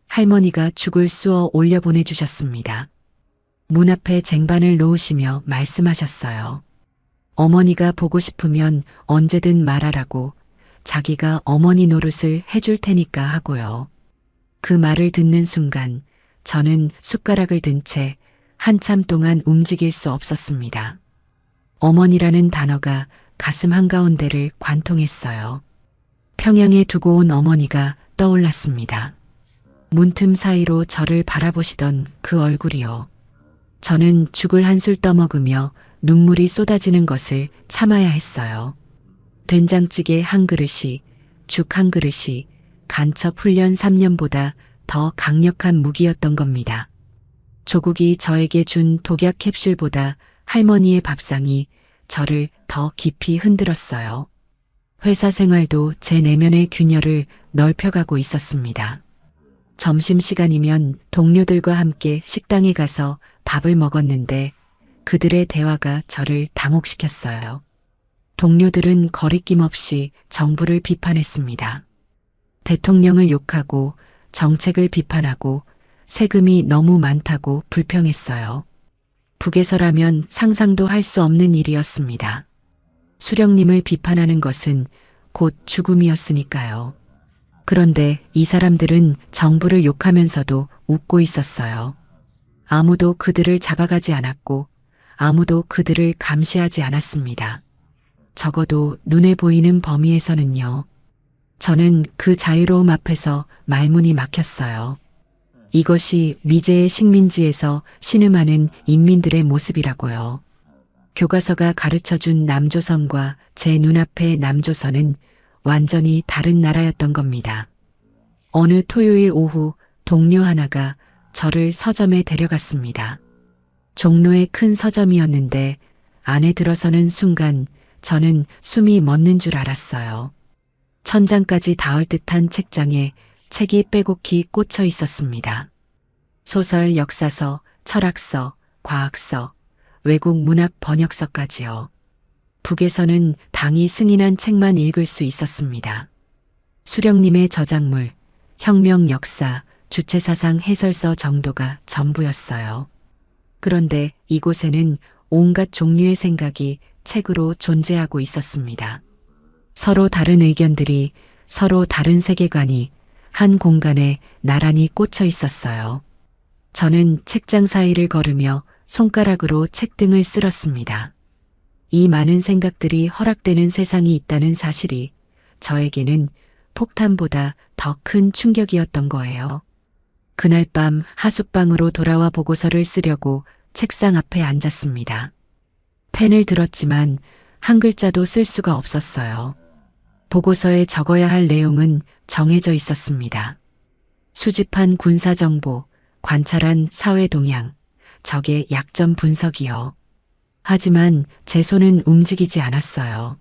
할머니가 죽을 쑤어 올려 보내주셨습니다. 문 앞에 쟁반을 놓으시며 말씀하셨어요. 어머니가 보고 싶으면 언제든 말하라고, 자기가 어머니 노릇을 해줄 테니까 하고요. 그 말을 듣는 순간 저는 숟가락을 든 채 한참 동안 움직일 수 없었습니다. 어머니라는 단어가 가슴 한가운데를 관통했어요. 평양에 두고 온 어머니가 떠올랐습니다. 문틈 사이로 저를 바라보시던 그 얼굴이요. 저는 죽을 한술 떠먹으며 눈물이 쏟아지는 것을 참아야 했어요. 된장찌개 한 그릇이, 죽 한 그릇이 간첩 훈련 3년보다 더 강력한 무기였던 겁니다. 조국이 저에게 준 독약 캡슐보다 할머니의 밥상이 저를 더 깊이 흔들었어요. 회사 생활도 제 내면의 균열을 넓혀가고 있었습니다. 점심시간이면 동료들과 함께 식당에 가서 밥을 먹었는데 그들의 대화가 저를 당혹시켰어요. 동료들은 거리낌 없이 정부를 비판했습니다. 대통령을 욕하고 정책을 비판하고 세금이 너무 많다고 불평했어요. 북에서라면 상상도 할 수 없는 일이었습니다. 수령님을 비판하는 것은 곧 죽음이었으니까요. 그런데 이 사람들은 정부를 욕하면서도 웃고 있었어요. 아무도 그들을 잡아가지 않았고 아무도 그들을 감시하지 않았습니다. 적어도 눈에 보이는 범위에서는요. 저는 그 자유로움 앞에서 말문이 막혔어요. 이것이 미제의 식민지에서 신음하는 인민들의 모습이라고요. 교과서가 가르쳐준 남조선과 제 눈앞의 남조선은 완전히 다른 나라였던 겁니다. 어느 토요일 오후 동료 하나가 저를 서점에 데려갔습니다. 종로의 큰 서점이었는데 안에 들어서는 순간 저는 숨이 멎는 줄 알았어요. 천장까지 닿을 듯한 책장에 책이 빼곡히 꽂혀 있었습니다. 소설, 역사서, 철학서, 과학서, 외국 문학 번역서까지요. 북에서는 당이 승인한 책만 읽을 수 있었습니다. 수령님의 저작물, 혁명 역사, 주체사상 해설서 정도가 전부였어요. 그런데 이곳에는 온갖 종류의 생각이 책으로 존재하고 있었습니다. 서로 다른 의견들이, 서로 다른 세계관이 한 공간에 나란히 꽂혀 있었어요. 저는 책장 사이를 걸으며 손가락으로 책등을 쓸었습니다. 이 많은 생각들이 허락되는 세상이 있다는 사실이 저에게는 폭탄보다 더 큰 충격이었던 거예요. 그날 밤 하숙방으로 돌아와 보고서를 쓰려고 책상 앞에 앉았습니다. 펜을 들었지만 한 글자도 쓸 수가 없었어요. 보고서에 적어야 할 내용은 정해져 있었습니다. 수집한 군사정보, 관찰한 사회 동향, 적의 약점 분석이요. 하지만 제 손은 움직이지 않았어요.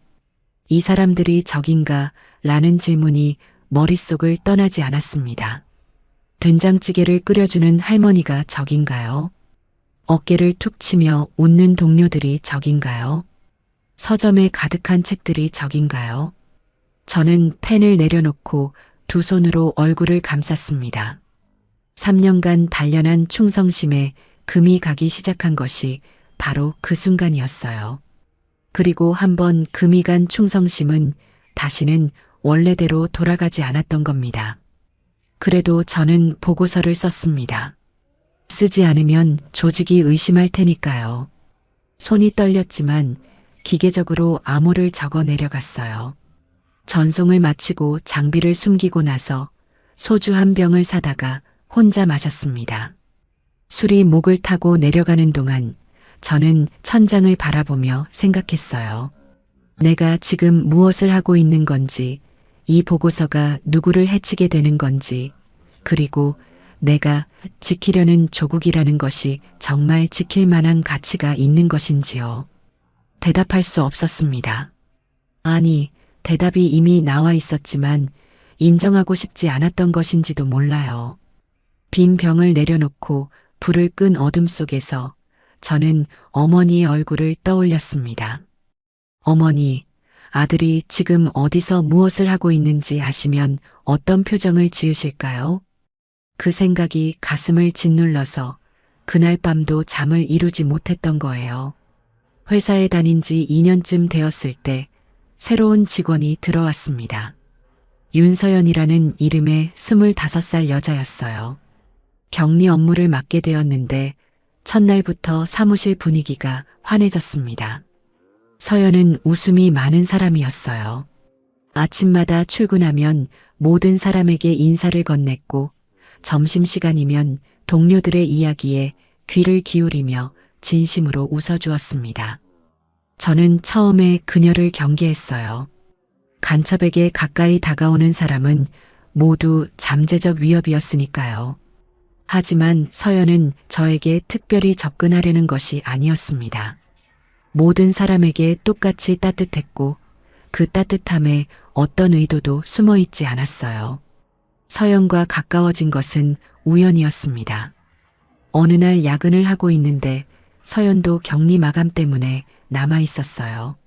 이 사람들이 적인가? 라는 질문이 머릿속을 떠나지 않았습니다. 된장찌개를 끓여주는 할머니가 적인가요? 어깨를 툭 치며 웃는 동료들이 적인가요? 서점에 가득한 책들이 적인가요? 저는 펜을 내려놓고 두 손으로 얼굴을 감쌌습니다. 3년간 단련한 충성심에 금이 가기 시작한 것이 바로 그 순간이었어요. 그리고 한번 금이 간 충성심은 다시는 원래대로 돌아가지 않았던 겁니다. 그래도 저는 보고서를 썼습니다. 쓰지 않으면 조직이 의심할 테니까요. 손이 떨렸지만 기계적으로 암호를 적어 내려갔어요. 전송을 마치고 장비를 숨기고 나서 소주 한 병을 사다가 혼자 마셨습니다. 술이 목을 타고 내려가는 동안 저는 천장을 바라보며 생각했어요. 내가 지금 무엇을 하고 있는 건지, 이 보고서가 누구를 해치게 되는 건지, 그리고 내가 지키려는 조국이라는 것이 정말 지킬 만한 가치가 있는 것인지요. 대답할 수 없었습니다. 아니, 대답이 이미 나와 있었지만 인정하고 싶지 않았던 것인지도 몰라요. 빈 병을 내려놓고 불을 끈 어둠 속에서 저는 어머니의 얼굴을 떠올렸습니다. 어머니, 아들이 지금 어디서 무엇을 하고 있는지 아시면 어떤 표정을 지으실까요? 그 생각이 가슴을 짓눌러서 그날 밤도 잠을 이루지 못했던 거예요. 회사에 다닌 지 2년쯤 되었을 때 새로운 직원이 들어왔습니다. 윤서연이라는 이름의 25살 여자였어요. 격리 업무를 맡게 되었는데 첫날부터 사무실 분위기가 환해졌습니다. 서연은 웃음이 많은 사람이었어요. 아침마다 출근하면 모든 사람에게 인사를 건넸고 점심시간이면 동료들의 이야기에 귀를 기울이며 진심으로 웃어주었습니다. 저는 처음에 그녀를 경계했어요. 간첩에게 가까이 다가오는 사람은 모두 잠재적 위협이었으니까요. 하지만 서연은 저에게 특별히 접근하려는 것이 아니었습니다. 모든 사람에게 똑같이 따뜻했고 그 따뜻함에 어떤 의도도 숨어 있지 않았어요. 서연과 가까워진 것은 우연이었습니다. 어느 날 야근을 하고 있는데 서연도 격리 마감 때문에 남아 있었어요.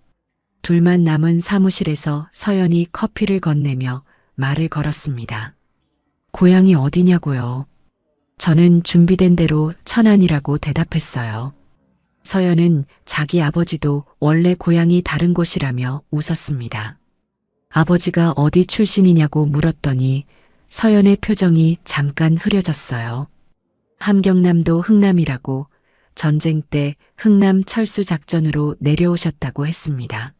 둘만 남은 사무실에서 서연이 커피를 건네며 말을 걸었습니다. 고향이 어디냐고요? 저는 준비된 대로 천안이라고 대답했어요. 서연은 자기 아버지도 원래 고향이 다른 곳이라며 웃었습니다. 아버지가 어디 출신이냐고 물었더니 서연의 표정이 잠깐 흐려졌어요. 함경남도 흥남이라고 전쟁 때 흥남 철수 작전으로 내려오셨다고 했습니다.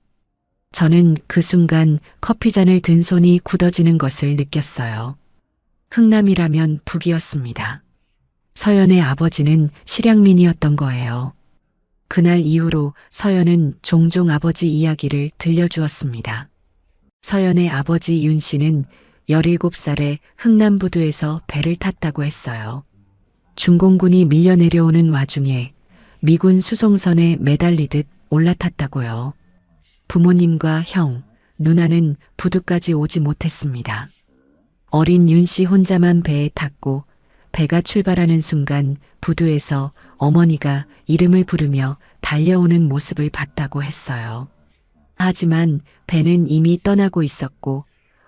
저는 그 순간 커피잔을 든 손이 굳어지는 것을 느꼈어요. 흥남이라면 북이었습니다. 서연의 아버지는 실향민이었던 거예요. 그날 이후로 서연은 종종 아버지 이야기를 들려주었습니다. 서연의 아버지 윤 씨는 17살에 흥남부두에서 배를 탔다고 했어요. 중공군이 밀려 내려오는 와중에 미군 수송선에 매달리듯 올라탔다고요. 부모님과 형, 누나는 부두까지 오지 못했습니다. 어린 윤 씨 혼자만 배에 탔고 배가 출발하는 순간 부두에서 어머니가 이름을 부르며 달려오는 모습을 봤다고 했어요. 하지만 배는 이미 떠나고 있었고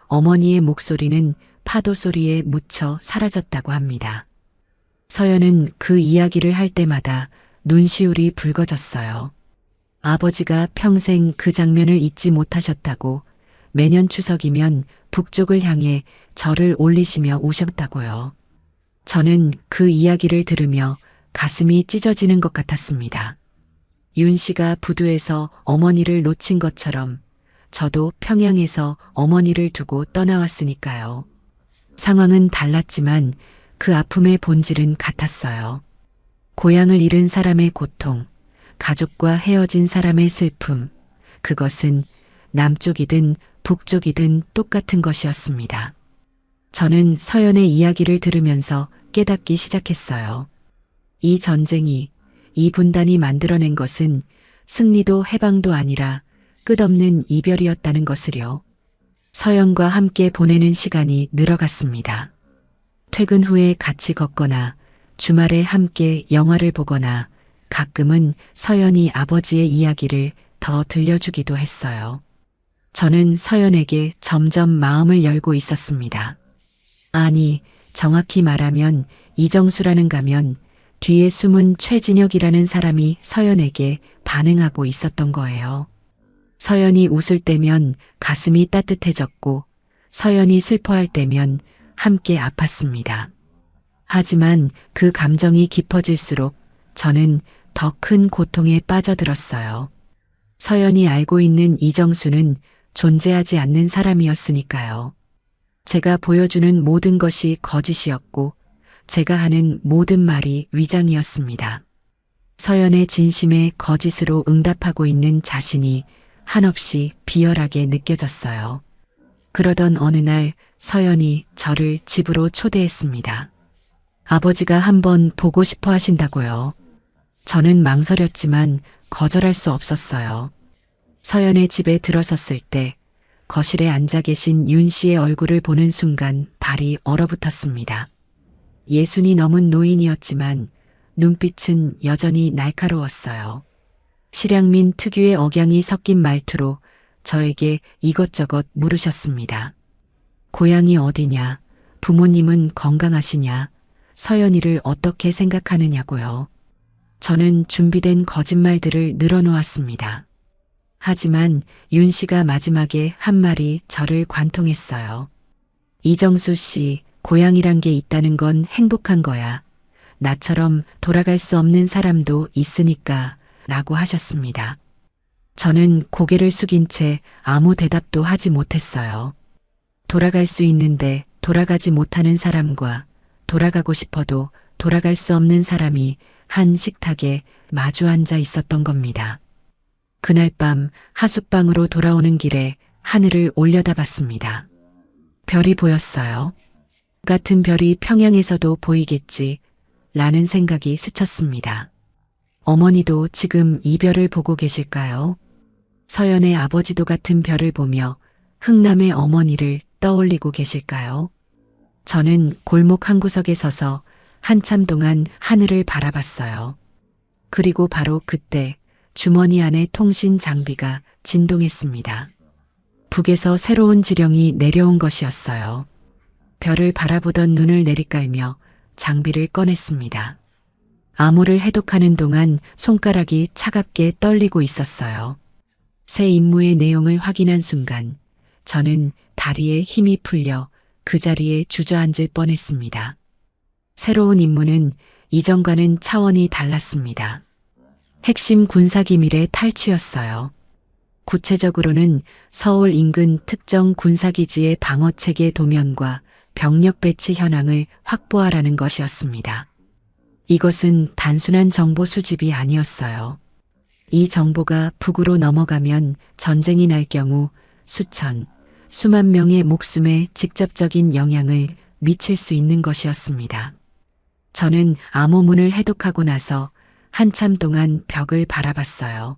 어머니의 목소리는 파도 소리에 묻혀 사라졌다고 합니다. 서연은 그 이야기를 할 때마다 눈시울이 붉어졌어요. 아버지가 평생 그 장면을 잊지 못하셨다고 매년 추석이면 북쪽을 향해 절을 올리시며 우셨다고요. 저는 그 이야기를 들으며 가슴이 찢어지는 것 같았습니다. 윤 씨가 부두에서 어머니를 놓친 것처럼 저도 평양에서 어머니를 두고 떠나왔으니까요. 상황은 달랐지만 그 아픔의 본질은 같았어요. 고향을 잃은 사람의 고통, 가족과 헤어진 사람의 슬픔, 그것은 남쪽이든 북쪽이든 똑같은 것이었습니다. 저는 서연의 이야기를 들으면서 깨닫기 시작했어요. 이 전쟁이, 이 분단이 만들어낸 것은 승리도 해방도 아니라 끝없는 이별이었다는 것을요. 서연과 함께 보내는 시간이 늘어갔습니다. 퇴근 후에 같이 걷거나 주말에 함께 영화를 보거나 가끔은 서연이 아버지의 이야기를 더 들려주기도 했어요. 저는 서연에게 점점 마음을 열고 있었습니다. 아니, 정확히 말하면 이정수라는 가면 뒤에 숨은 최진혁이라는 사람이 서연에게 반응하고 있었던 거예요. 서연이 웃을 때면 가슴이 따뜻해졌고 서연이 슬퍼할 때면 함께 아팠습니다. 하지만 그 감정이 깊어질수록 저는 더 큰 고통에 빠져들었어요. 서연이 알고 있는 이정수는 존재하지 않는 사람이었으니까요. 제가 보여주는 모든 것이 거짓이었고 제가 하는 모든 말이 위장이었습니다. 서연의 진심에 거짓으로 응답하고 있는 자신이 한없이 비열하게 느껴졌어요. 그러던 어느 날 서연이 저를 집으로 초대했습니다. 아버지가 한번 보고 싶어 하신다고요. 저는 망설였지만 거절할 수 없었어요. 서연의 집에 들어섰을 때 거실에 앉아 계신 윤 씨의 얼굴을 보는 순간 발이 얼어붙었습니다. 60이 넘은 노인이었지만 눈빛은 여전히 날카로웠어요. 실향민 특유의 억양이 섞인 말투로 저에게 이것저것 물으셨습니다. 고향이 어디냐, 부모님은 건강하시냐, 서연이를 어떻게 생각하느냐고요. 저는 준비된 거짓말들을 늘어놓았습니다. 하지만 윤 씨가 마지막에 한 말이 저를 관통했어요. 이정수 씨, 고향이란 게 있다는 건 행복한 거야. 나처럼 돌아갈 수 없는 사람도 있으니까 라고 하셨습니다. 저는 고개를 숙인 채 아무 대답도 하지 못했어요. 돌아갈 수 있는데 돌아가지 못하는 사람과 돌아가고 싶어도 돌아갈 수 없는 사람이 한 식탁에 마주 앉아 있었던 겁니다. 그날 밤 하숙방으로 돌아오는 길에 하늘을 올려다봤습니다. 별이 보였어요. 같은 별이 평양에서도 보이겠지 라는 생각이 스쳤습니다. 어머니도 지금 이 별을 보고 계실까요? 서연의 아버지도 같은 별을 보며 흥남의 어머니를 떠올리고 계실까요? 저는 골목 한 구석에 서서 한참 동안 하늘을 바라봤어요. 그리고 바로 그때 주머니 안의 통신 장비가 진동했습니다. 북에서 새로운 지령이 내려온 것이었어요. 별을 바라보던 눈을 내리깔며 장비를 꺼냈습니다. 암호를 해독하는 동안 손가락이 차갑게 떨리고 있었어요. 새 임무의 내용을 확인한 순간 저는 다리에 힘이 풀려 그 자리에 주저앉을 뻔했습니다. 새로운 임무는 이전과는 차원이 달랐습니다. 핵심 군사기밀의 탈취였어요. 구체적으로는 서울 인근 특정 군사기지의 방어체계 도면과 병력 배치 현황을 확보하라는 것이었습니다. 이것은 단순한 정보 수집이 아니었어요. 이 정보가 북으로 넘어가면 전쟁이 날 경우 수천, 수만 명의 목숨에 직접적인 영향을 미칠 수 있는 것이었습니다. 저는 암호문을 해독하고 나서 한참 동안 벽을 바라봤어요.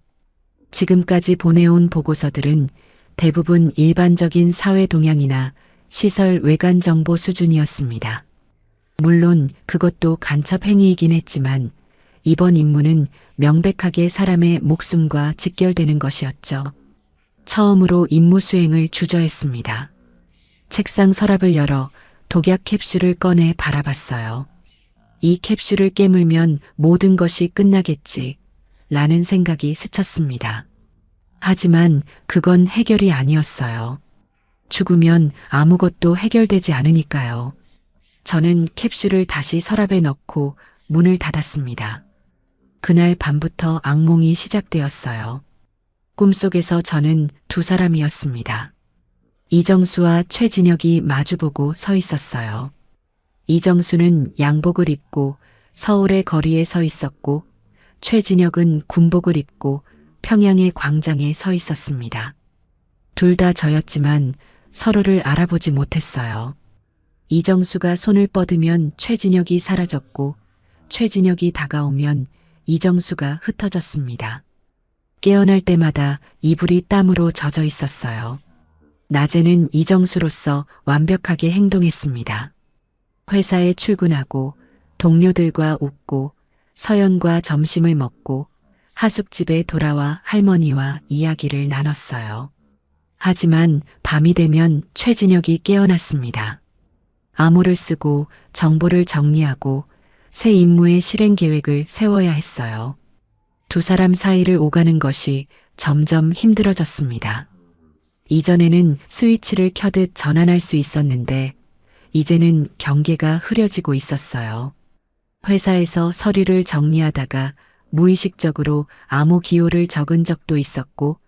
지금까지 보내온 보고서들은 대부분 일반적인 사회 동향이나 시설 외관 정보 수준이었습니다. 물론 그것도 간첩 행위이긴 했지만 이번 임무는 명백하게 사람의 목숨과 직결되는 것이었죠. 처음으로 임무 수행을 주저했습니다. 책상 서랍을 열어 독약 캡슐을 꺼내 바라봤어요. 이 캡슐을 깨물면 모든 것이 끝나겠지 라는 생각이 스쳤습니다. 하지만 그건 해결이 아니었어요. 죽으면 아무것도 해결되지 않으니까요. 저는 캡슐을 다시 서랍에 넣고 문을 닫았습니다. 그날 밤부터 악몽이 시작되었어요. 꿈속에서 저는 두 사람이었습니다. 이정수와 최진혁이 마주보고 서 있었어요. 이정수는 양복을 입고 서울의 거리에 서 있었고 최진혁은 군복을 입고 평양의 광장에 서 있었습니다. 둘 다 저였지만 서로를 알아보지 못했어요. 이정수가 손을 뻗으면 최진혁이 사라졌고 최진혁이 다가오면 이정수가 흩어졌습니다. 깨어날 때마다 이불이 땀으로 젖어 있었어요. 낮에는 이정수로서 완벽하게 행동했습니다. 회사에 출근하고 동료들과 웃고 서연과 점심을 먹고 하숙집에 돌아와 할머니와 이야기를 나눴어요. 하지만 밤이 되면 최진혁이 깨어났습니다. 암호를 쓰고 정보를 정리하고 새 임무의 실행 계획을 세워야 했어요. 두 사람 사이를 오가는 것이 점점 힘들어졌습니다. 이전에는 스위치를 켜듯 전환할 수 있었는데 이제는 경계가 흐려지고 있었어요. 회사에서 서류를 정리하다가 무의식적으로 암호 기호를 적은 적도 있었고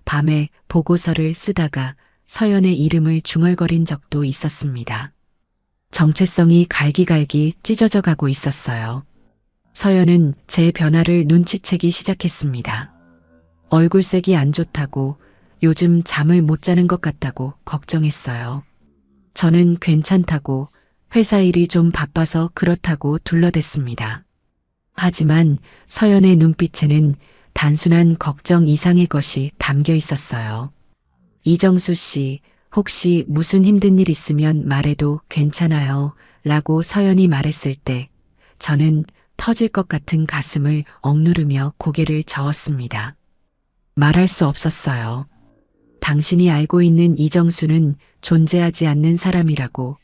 밤에 보고서를 쓰다가 서연의 이름을 중얼거린 적도 있었습니다. 정체성이 갈기갈기 찢어져 가고 있었어요. 서연은 제 변화를 눈치채기 시작했습니다. 얼굴색이 안 좋다고 요즘 잠을 못 자는 것 같다고 걱정했어요. 저는 괜찮다고 회사 일이 좀 바빠서 그렇다고 둘러댔습니다. 하지만 서연의 눈빛에는 단순한 걱정 이상의 것이 담겨 있었어요. 이정수 씨, 혹시 무슨 힘든 일 있으면 말해도 괜찮아요 라고 서연이 말했을 때 저는 터질 것 같은 가슴을 억누르며 고개를 저었습니다. 말할 수 없었어요. 당신이 알고 있는 이정수는 존재하지 않는 사람이라고,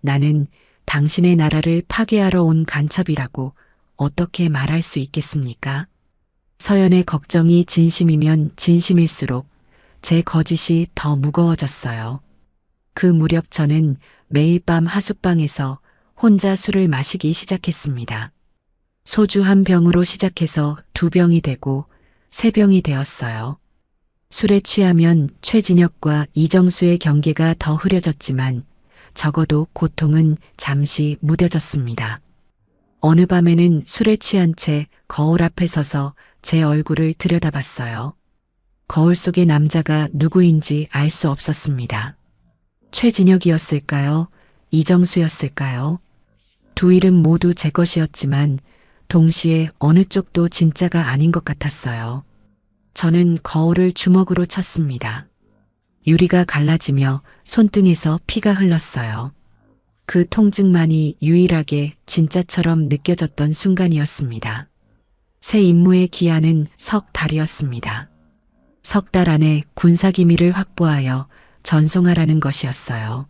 나는 당신의 나라를 파괴하러 온 간첩이라고 어떻게 말할 수 있겠습니까? 서연의 걱정이 진심이면 진심일수록 제 거짓이 더 무거워졌어요. 그 무렵 저는 매일 밤 하숙방에서 혼자 술을 마시기 시작했습니다. 소주 한 병으로 시작해서 2병이 되고 3병이 되었어요. 술에 취하면 최진혁과 이정수의 경계가 더 흐려졌지만 적어도 고통은 잠시 무뎌졌습니다. 어느 밤에는 술에 취한 채 거울 앞에 서서 제 얼굴을 들여다봤어요. 거울 속의 남자가 누구인지 알 수 없었습니다. 최진혁이었을까요? 이정수였을까요? 두 이름 모두 제 것이었지만 동시에 어느 쪽도 진짜가 아닌 것 같았어요. 저는 거울을 주먹으로 쳤습니다. 유리가 갈라지며 손등에서 피가 흘렀어요. 그 통증만이 유일하게 진짜처럼 느껴졌던 순간이었습니다. 새 임무의 기한은 석 달이었습니다. 석 달 안에 군사기밀을 확보하여 전송하라는 것이었어요.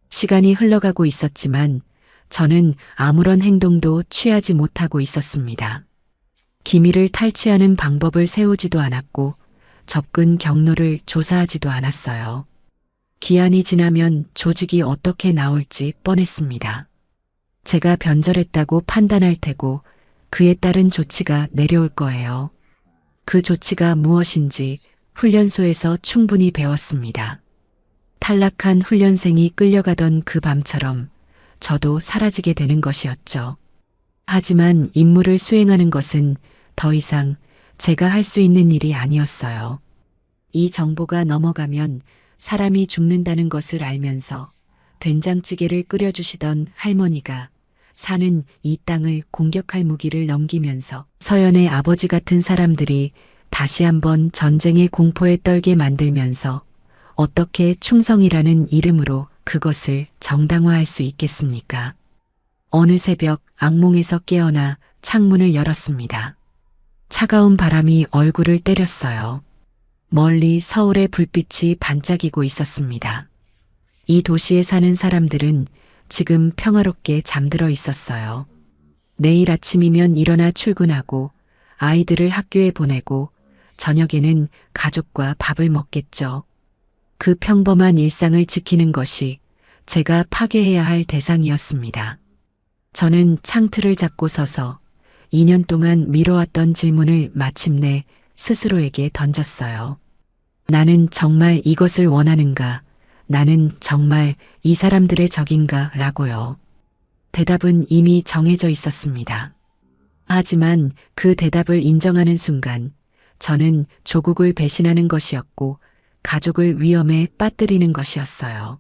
시간이 흘러가고 있었지만 저는 아무런 행동도 취하지 못하고 있었습니다. 기밀을 탈취하는 방법을 세우지도 않았고 접근 경로를 조사하지도 않았어요. 기한이 지나면 조직이 어떻게 나올지 뻔했습니다. 제가 변절했다고 판단할 테고 그에 따른 조치가 내려올 거예요. 그 조치가 무엇인지 훈련소에서 충분히 배웠습니다. 탈락한 훈련생이 끌려가던 그 밤처럼 저도 사라지게 되는 것이었죠. 하지만 임무를 수행하는 것은 더 이상 제가 할 수 있는 일이 아니었어요. 이 정보가 넘어가면 사람이 죽는다는 것을 알면서 된장찌개를 끓여주시던 할머니가 사는 이 땅을 공격할 무기를 넘기면서 서연의 아버지 같은 사람들이 다시 한번 전쟁의 공포에 떨게 만들면서 어떻게 충성이라는 이름으로 그것을 정당화할 수 있겠습니까? 어느 새벽 악몽에서 깨어나 창문을 열었습니다. 차가운 바람이 얼굴을 때렸어요. 멀리 서울의 불빛이 반짝이고 있었습니다. 이 도시에 사는 사람들은 지금 평화롭게 잠들어 있었어요. 내일 아침이면 일어나 출근하고 아이들을 학교에 보내고 저녁에는 가족과 밥을 먹겠죠. 그 평범한 일상을 지키는 것이 제가 파괴해야 할 대상이었습니다. 저는 창틀을 잡고 서서 2년 동안 미뤄왔던 질문을 마침내 스스로에게 던졌어요. 나는 정말 이것을 원하는가? 나는 정말 이 사람들의 적인가? 라고요. 대답은 이미 정해져 있었습니다. 하지만 그 대답을 인정하는 순간 저는 조국을 배신하는 것이었고 가족을 위험에 빠뜨리는 것이었어요.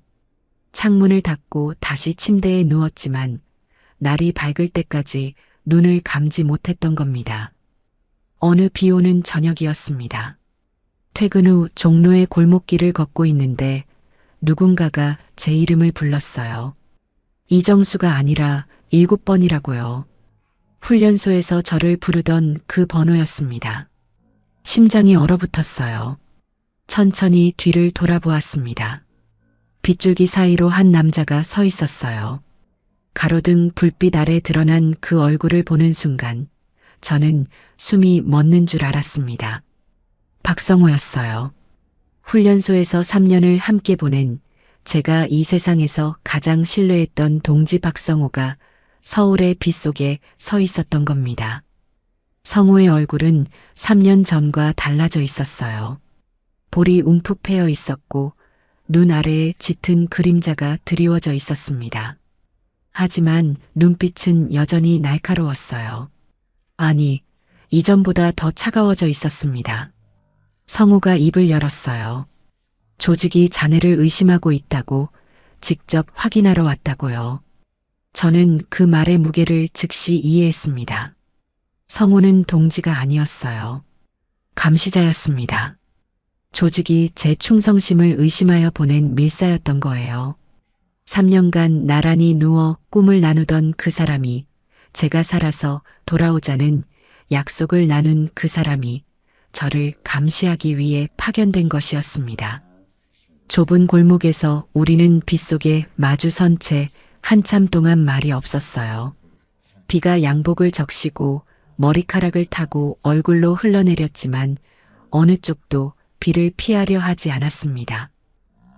창문을 닫고 다시 침대에 누웠지만 날이 밝을 때까지 눈을 감지 못했던 겁니다. 어느 비 오는 저녁이었습니다. 퇴근 후 종로의 골목길을 걷고 있는데 누군가가 제 이름을 불렀어요. 이정수가 아니라 7번이라고요. 훈련소에서 저를 부르던 그 번호였습니다. 심장이 얼어붙었어요. 천천히 뒤를 돌아보았습니다. 빗줄기 사이로 한 남자가 서 있었어요. 가로등 불빛 아래 드러난 그 얼굴을 보는 순간 저는 숨이 멎는 줄 알았습니다. 박성호였어요. 훈련소에서 3년을 함께 보낸 제가 이 세상에서 가장 신뢰했던 동지 박성호가 서울의 빗속에 서 있었던 겁니다. 성호의 얼굴은 3년 전과 달라져 있었어요. 볼이 움푹 패여 있었고 눈 아래에 짙은 그림자가 드리워져 있었습니다. 하지만 눈빛은 여전히 날카로웠어요. 아니, 이전보다 더 차가워져 있었습니다. 성호가 입을 열었어요. 조직이 자네를 의심하고 있다고 직접 확인하러 왔다고요. 저는 그 말의 무게를 즉시 이해했습니다. 성호는 동지가 아니었어요. 감시자였습니다. 조직이 제 충성심을 의심하여 보낸 밀사였던 거예요. 3년간 나란히 누워 꿈을 나누던 그 사람이, 제가 살아서 돌아오자는 약속을 나눈 그 사람이 저를 감시하기 위해 파견된 것이었습니다. 좁은 골목에서 우리는 빗속에 마주 선 채 한참 동안 말이 없었어요. 비가 양복을 적시고 머리카락을 타고 얼굴로 흘러내렸지만 어느 쪽도 비를 피하려 하지 않았습니다.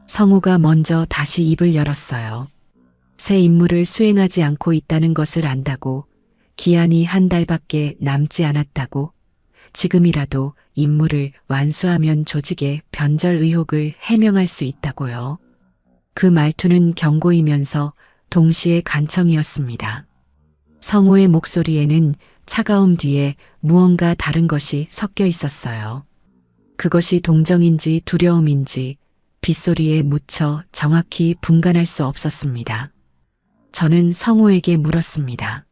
성우가 먼저 다시 입을 열었어요. 새 임무를 수행하지 않고 있다는 것을 안다고, 기한이 한 달밖에 남지 않았다고, 지금이라도 임무를 완수하면 조직의 변절 의혹을 해명할 수 있다고요. 그 말투는 경고이면서 동시에 간청이었습니다. 성우의 목소리에는 차가움 뒤에 무언가 다른 것이 섞여 있었어요. 그것이 동정인지 두려움인지 빗소리에 묻혀 정확히 분간할 수 없었습니다. 저는 성우에게 물었습니다.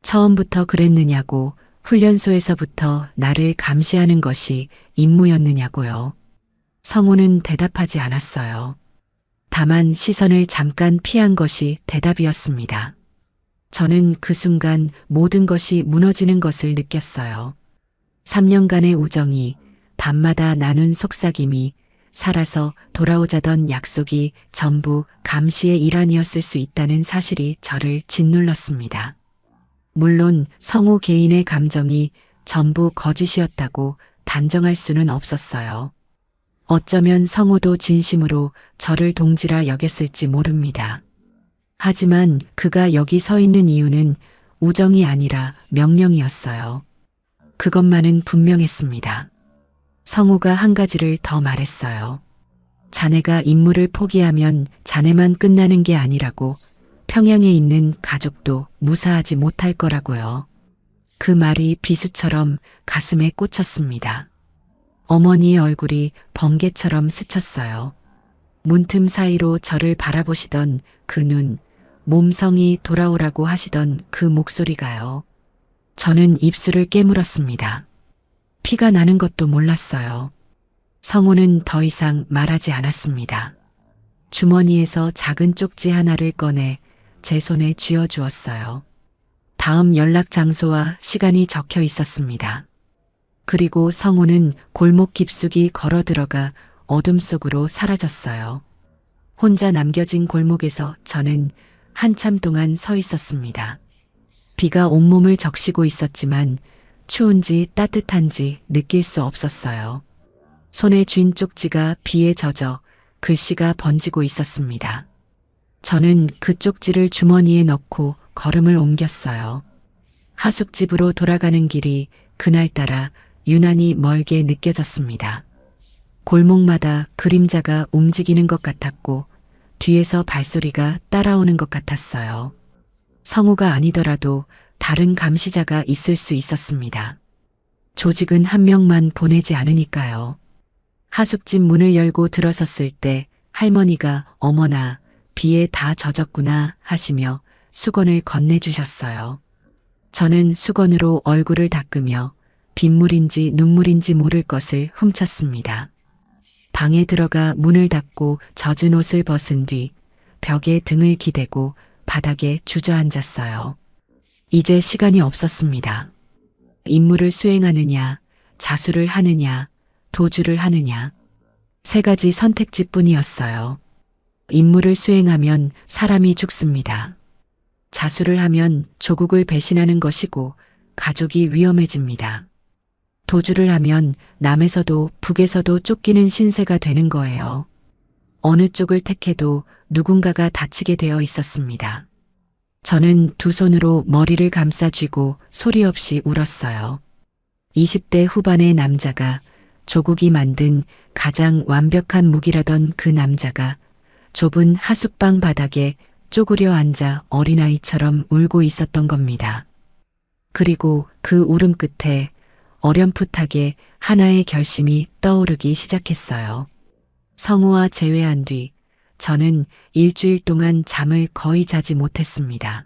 처음부터 그랬느냐고, 훈련소에서부터 나를 감시하는 것이 임무였느냐고요. 성우는 대답하지 않았어요. 다만 시선을 잠깐 피한 것이 대답이었습니다. 저는 그 순간 모든 것이 무너지는 것을 느꼈어요. 3년간의 우정이, 밤마다 나눈 속삭임이, 살아서 돌아오자던 약속이 전부 감시의 일환이었을 수 있다는 사실이 저를 짓눌렀습니다. 물론 성우 개인의 감정이 전부 거짓이었다고 단정할 수는 없었어요. 어쩌면 성우도 진심으로 저를 동지라 여겼을지 모릅니다. 하지만 그가 여기 서 있는 이유는 우정이 아니라 명령이었어요. 그것만은 분명했습니다. 성우가 한 가지를 더 말했어요. 자네가 임무를 포기하면 자네만 끝나는 게 아니라고, 평양에 있는 가족도 무사하지 못할 거라고요. 그 말이 비수처럼 가슴에 꽂혔습니다. 어머니의 얼굴이 번개처럼 스쳤어요. 문틈 사이로 저를 바라보시던 그 눈, 몸성이 돌아오라고 하시던 그 목소리가요. 저는 입술을 깨물었습니다. 피가 나는 것도 몰랐어요. 성우는 더 이상 말하지 않았습니다. 주머니에서 작은 쪽지 하나를 꺼내 제 손에 쥐어주었어요. 다음 연락 장소와 시간이 적혀 있었습니다. 그리고 성우는 골목 깊숙이 걸어 들어가 어둠 속으로 사라졌어요. 혼자 남겨진 골목에서 저는 한참 동안 서 있었습니다. 비가 온몸을 적시고 있었지만 추운지 따뜻한지 느낄 수 없었어요. 손에 쥔 쪽지가 비에 젖어 글씨가 번지고 있었습니다. 저는 그 쪽지를 주머니에 넣고 걸음을 옮겼어요. 하숙집으로 돌아가는 길이 그날따라 유난히 멀게 느껴졌습니다. 골목마다 그림자가 움직이는 것 같았고 뒤에서 발소리가 따라오는 것 같았어요. 성우가 아니더라도 다른 감시자가 있을 수 있었습니다. 조직은 한 명만 보내지 않으니까요. 하숙집 문을 열고 들어섰을 때 할머니가 어머나 비에 다 젖었구나 하시며 수건을 건네주셨어요. 저는 수건으로 얼굴을 닦으며 빗물인지 눈물인지 모를 것을 훔쳤습니다. 방에 들어가 문을 닫고 젖은 옷을 벗은 뒤 벽에 등을 기대고 바닥에 주저앉았어요. 이제 시간이 없었습니다. 임무를 수행하느냐, 자수를 하느냐, 도주를 하느냐. 세 가지 선택지뿐이었어요. 임무를 수행하면 사람이 죽습니다. 자수를 하면 조국을 배신하는 것이고 가족이 위험해집니다. 도주를 하면 남에서도 북에서도 쫓기는 신세가 되는 거예요. 어느 쪽을 택해도 누군가가 다치게 되어 있었습니다. 저는 두 손으로 머리를 감싸 쥐고 소리 없이 울었어요. 20대 후반의 남자가, 조국이 만든 가장 완벽한 무기라던 그 남자가 좁은 하숙방 바닥에 쪼그려 앉아 어린아이처럼 울고 있었던 겁니다. 그리고 그 울음 끝에 어렴풋하게 하나의 결심이 떠오르기 시작했어요. 성우와 재회한 뒤 저는 일주일 동안 잠을 거의 자지 못했습니다.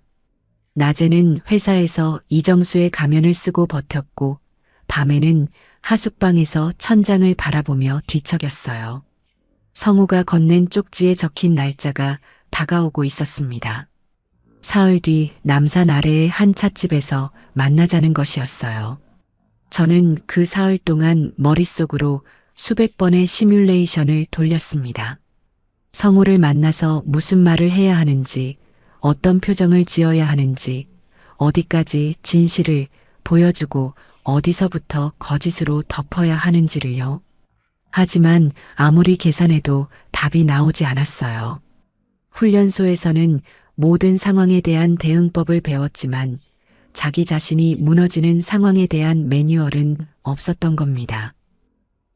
낮에는 회사에서 이정수의 가면을 쓰고 버텼고 밤에는 하숙방에서 천장을 바라보며 뒤척였어요. 성우가 건넨 쪽지에 적힌 날짜가 다가오고 있었습니다. 사흘 뒤 남산 아래의 한 찻집에서 만나자는 것이었어요. 저는 그 사흘 동안 머릿속으로 수백 번의 시뮬레이션을 돌렸습니다. 성우를 만나서 무슨 말을 해야 하는지, 어떤 표정을 지어야 하는지, 어디까지 진실을 보여주고 어디서부터 거짓으로 덮어야 하는지를요. 하지만 아무리 계산해도 답이 나오지 않았어요. 훈련소에서는 모든 상황에 대한 대응법을 배웠지만 자기 자신이 무너지는 상황에 대한 매뉴얼은 없었던 겁니다.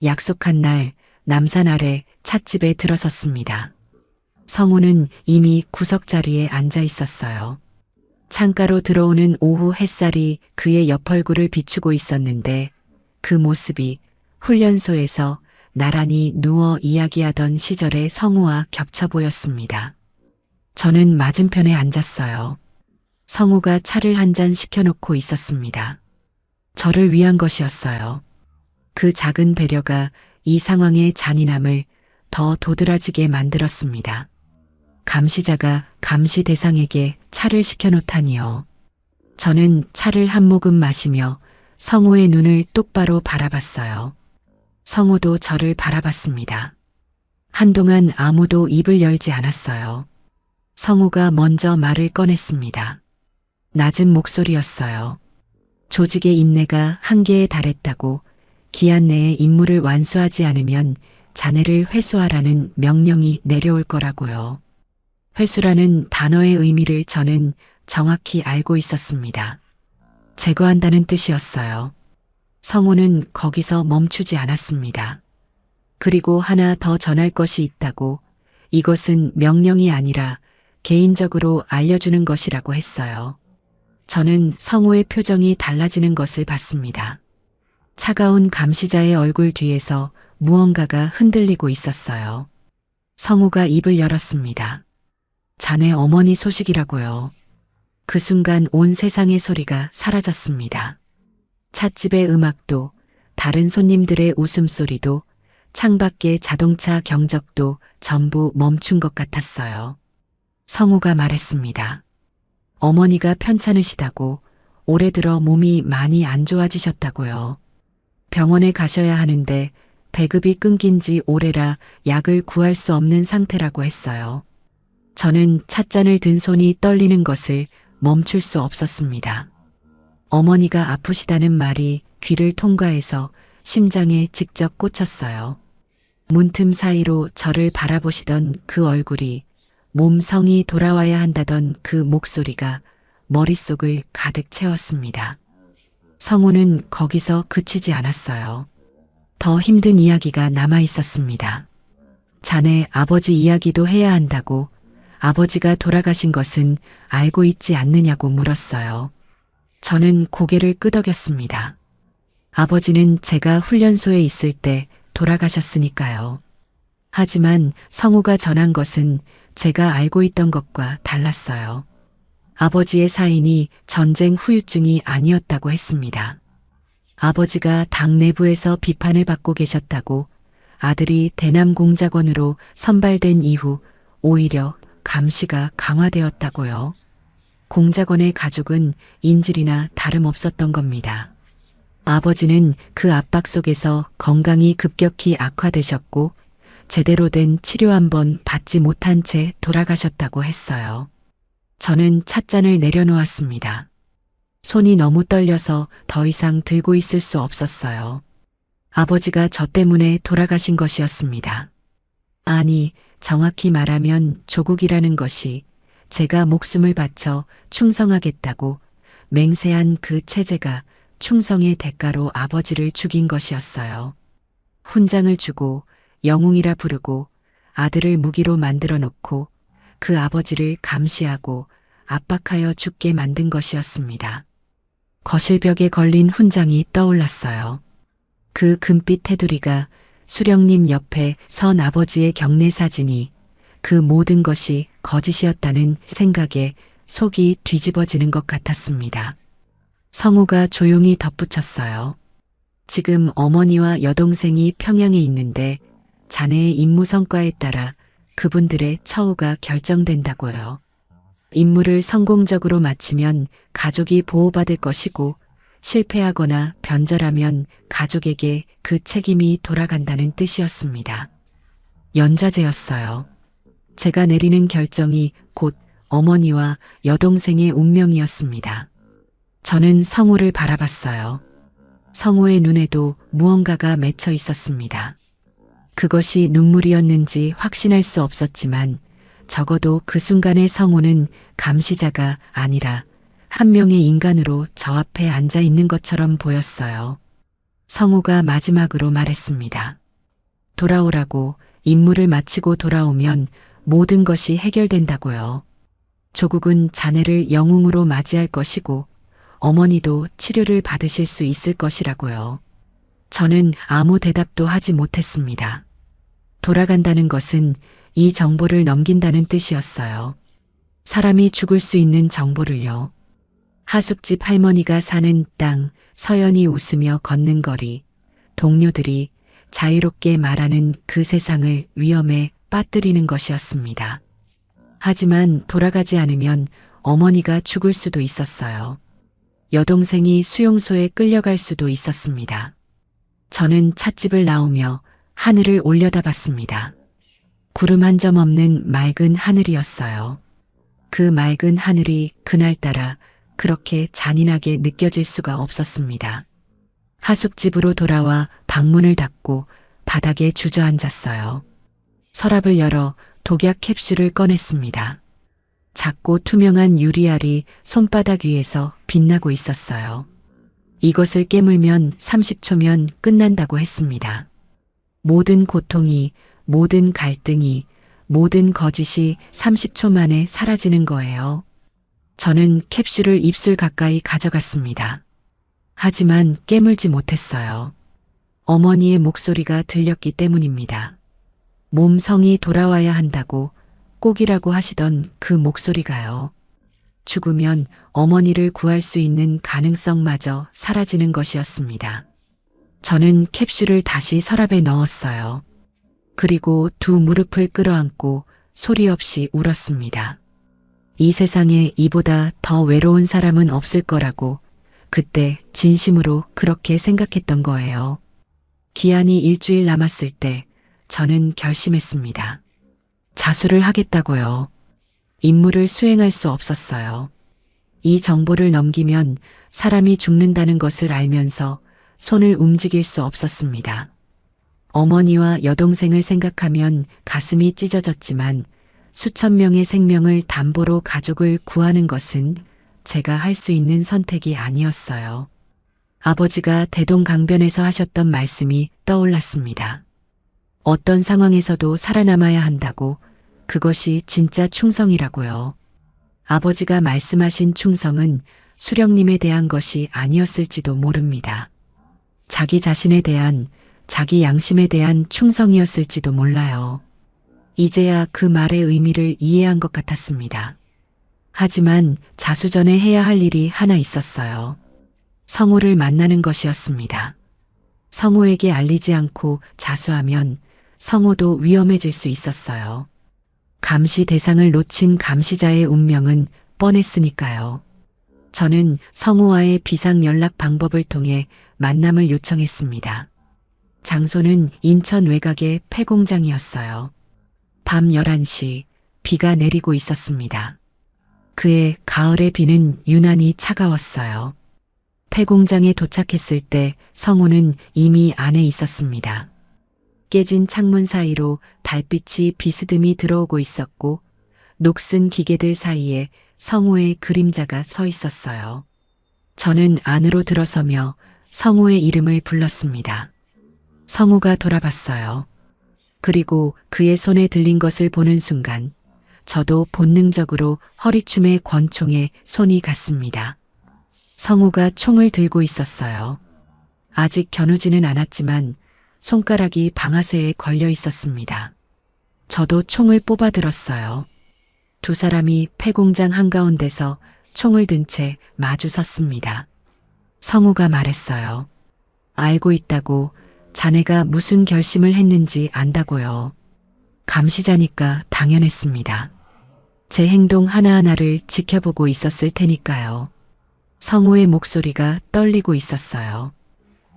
약속한 날 남산 아래 찻집에 들어섰습니다. 성우는 이미 구석자리에 앉아 있었어요. 창가로 들어오는 오후 햇살이 그의 옆얼굴을 비추고 있었는데 그 모습이 훈련소에서 나란히 누워 이야기하던 시절의 성우와 겹쳐 보였습니다. 저는 맞은편에 앉았어요. 성우가 차를 한 잔 시켜놓고 있었습니다. 저를 위한 것이었어요. 그 작은 배려가 이 상황의 잔인함을 더 도드라지게 만들었습니다. 감시자가 감시 대상에게 차를 시켜놓다니요. 저는 차를 한 모금 마시며 성우의 눈을 똑바로 바라봤어요. 성우도 저를 바라봤습니다. 한동안 아무도 입을 열지 않았어요. 성우가 먼저 말을 꺼냈습니다. 낮은 목소리였어요. 조직의 인내가 한계에 달했다고 기한 내에 임무를 완수하지 않으면 자네를 회수하라는 명령이 내려올 거라고요. 회수라는 단어의 의미를 저는 정확히 알고 있었습니다. 제거한다는 뜻이었어요. 성우는 거기서 멈추지 않았습니다. 그리고 하나 더 전할 것이 있다고, 이것은 명령이 아니라 개인적으로 알려주는 것이라고 했어요. 저는 성우의 표정이 달라지는 것을 봤습니다. 차가운 감시자의 얼굴 뒤에서 무언가가 흔들리고 있었어요. 성우가 입을 열었습니다. 자네 어머니 소식이라고요. 그 순간 온 세상의 소리가 사라졌습니다. 찻집의 음악도, 다른 손님들의 웃음소리도, 창밖의 자동차 경적도 전부 멈춘 것 같았어요. 성우가 말했습니다. 어머니가 편찮으시다고, 올해 들어 몸이 많이 안 좋아지셨다고요. 병원에 가셔야 하는데 배급이 끊긴 지 오래라 약을 구할 수 없는 상태라고 했어요. 저는 찻잔을 든 손이 떨리는 것을 멈출 수 없었습니다. 어머니가 아프시다는 말이 귀를 통과해서 심장에 직접 꽂혔어요. 문틈 사이로 저를 바라보시던 그 얼굴이, 몸 성이 돌아와야 한다던 그 목소리가 머릿속을 가득 채웠습니다. 성우는 거기서 그치지 않았어요. 더 힘든 이야기가 남아 있었습니다. 자네 아버지 이야기도 해야 한다고, 아버지가 돌아가신 것은 알고 있지 않느냐고 물었어요. 저는 고개를 끄덕였습니다. 아버지는 제가 훈련소에 있을 때 돌아가셨으니까요. 하지만 성우가 전한 것은 제가 알고 있던 것과 달랐어요. 아버지의 사인이 전쟁 후유증이 아니었다고 했습니다. 아버지가 당 내부에서 비판을 받고 계셨다고, 아들이 대남공작원으로 선발된 이후 오히려 감시가 강화되었다고요. 공작원의 가족은 인질이나 다름없었던 겁니다. 아버지는 그 압박 속에서 건강이 급격히 악화되셨고 제대로 된 치료 한번 받지 못한 채 돌아가셨다고 했어요. 저는 찻잔을 내려놓았습니다. 손이 너무 떨려서 더 이상 들고 있을 수 없었어요. 아버지가 저 때문에 돌아가신 것이었습니다. 아니, 정확히 말하면 조국이라는 것이 제가 목숨을 바쳐 충성하겠다고 맹세한 그 체제가 충성의 대가로 아버지를 죽인 것이었어요. 훈장을 주고 영웅이라 부르고 아들을 무기로 만들어 놓고 그 아버지를 감시하고 압박하여 죽게 만든 것이었습니다. 거실벽에 걸린 훈장이 떠올랐어요. 그 금빛 테두리가, 수령님 옆에 선 아버지의 경례 사진이, 그 모든 것이 거짓이었다는 생각에 속이 뒤집어지는 것 같았습니다. 성우가 조용히 덧붙였어요. 지금 어머니와 여동생이 평양에 있는데 자네의 임무 성과에 따라 그분들의 처우가 결정된다고요. 임무를 성공적으로 마치면 가족이 보호받을 것이고 실패하거나 변절하면 가족에게 그 책임이 돌아간다는 뜻이었습니다. 연좌제였어요. 제가 내리는 결정이 곧 어머니와 여동생의 운명이었습니다. 저는 성우를 바라봤어요. 성우의 눈에도 무언가가 맺혀 있었습니다. 그것이 눈물이었는지 확신할 수 없었지만 적어도 그 순간의 성우는 감시자가 아니라 한 명의 인간으로 저 앞에 앉아 있는 것처럼 보였어요. 성우가 마지막으로 말했습니다. 돌아오라고, 임무를 마치고 돌아오면 모든 것이 해결된다고요. 조국은 자네를 영웅으로 맞이할 것이고 어머니도 치료를 받으실 수 있을 것이라고요. 저는 아무 대답도 하지 못했습니다. 돌아간다는 것은 이 정보를 넘긴다는 뜻이었어요. 사람이 죽을 수 있는 정보를요. 하숙집 할머니가 사는 땅, 서연이 웃으며 걷는 거리, 동료들이 자유롭게 말하는 그 세상을 위험에 빠뜨리는 것이었습니다. 하지만 돌아가지 않으면 어머니가 죽을 수도 있었어요. 여동생이 수용소에 끌려갈 수도 있었습니다. 저는 찻집을 나오며 하늘을 올려다봤습니다. 구름 한 점 없는 맑은 하늘이었어요. 그 맑은 하늘이 그날따라 그렇게 잔인하게 느껴질 수가 없었습니다. 하숙집으로 돌아와 방문을 닫고 바닥에 주저앉았어요. 서랍을 열어 독약 캡슐을 꺼냈습니다. 작고 투명한 유리알이 손바닥 위에서 빛나고 있었어요. 이것을 깨물면 30초면 끝난다고 했습니다. 모든 고통이, 모든 갈등이, 모든 거짓이 30초 만에 사라지는 거예요. 저는 캡슐을 입술 가까이 가져갔습니다. 하지만 깨물지 못했어요. 어머니의 목소리가 들렸기 때문입니다. 몸성이 돌아와야 한다고 꼭이라고 하시던 그 목소리가요. 죽으면 어머니를 구할 수 있는 가능성마저 사라지는 것이었습니다. 저는 캡슐을 다시 서랍에 넣었어요. 그리고 두 무릎을 끌어안고 소리 없이 울었습니다. 이 세상에 이보다 더 외로운 사람은 없을 거라고 그때 진심으로 그렇게 생각했던 거예요. 기한이 일주일 남았을 때 저는 결심했습니다. 자수를 하겠다고요. 임무를 수행할 수 없었어요. 이 정보를 넘기면 사람이 죽는다는 것을 알면서 손을 움직일 수 없었습니다. 어머니와 여동생을 생각하면 가슴이 찢어졌지만 수천 명의 생명을 담보로 가족을 구하는 것은 제가 할 수 있는 선택이 아니었어요. 아버지가 대동강변에서 하셨던 말씀이 떠올랐습니다. 어떤 상황에서도 살아남아야 한다고, 그것이 진짜 충성이라고요. 아버지가 말씀하신 충성은 수령님에 대한 것이 아니었을지도 모릅니다. 자기 자신에 대한, 자기 양심에 대한 충성이었을지도 몰라요. 이제야 그 말의 의미를 이해한 것 같았습니다. 하지만 자수 전에 해야 할 일이 하나 있었어요. 성호를 만나는 것이었습니다. 성호에게 알리지 않고 자수하면 성호도 위험해질 수 있었어요. 감시 대상을 놓친 감시자의 운명은 뻔했으니까요. 저는 성호와의 비상 연락 방법을 통해 만남을 요청했습니다. 장소는 인천 외곽의 폐공장이었어요. 밤 11시 비가 내리고 있었습니다. 그의 가을의 비는 유난히 차가웠어요. 폐공장에 도착했을 때 성호는 이미 안에 있었습니다. 깨진 창문 사이로 달빛이 비스듬히 들어오고 있었고 녹슨 기계들 사이에 성호의 그림자가 서 있었어요. 저는 안으로 들어서며 성호의 이름을 불렀습니다. 성호가 돌아봤어요. 그리고 그의 손에 들린 것을 보는 순간 저도 본능적으로 허리춤의 권총에 손이 갔습니다. 성호가 총을 들고 있었어요. 아직 겨누지는 않았지만 손가락이 방아쇠에 걸려 있었습니다. 저도 총을 뽑아 들었어요. 두 사람이 폐공장 한가운데서 총을 든 채 마주 섰습니다. 성호가 말했어요. 알고 있다고, 자네가 무슨 결심을 했는지 안다고요. 감시자니까 당연했습니다. 제 행동 하나하나를 지켜보고 있었을 테니까요. 성호의 목소리가 떨리고 있었어요.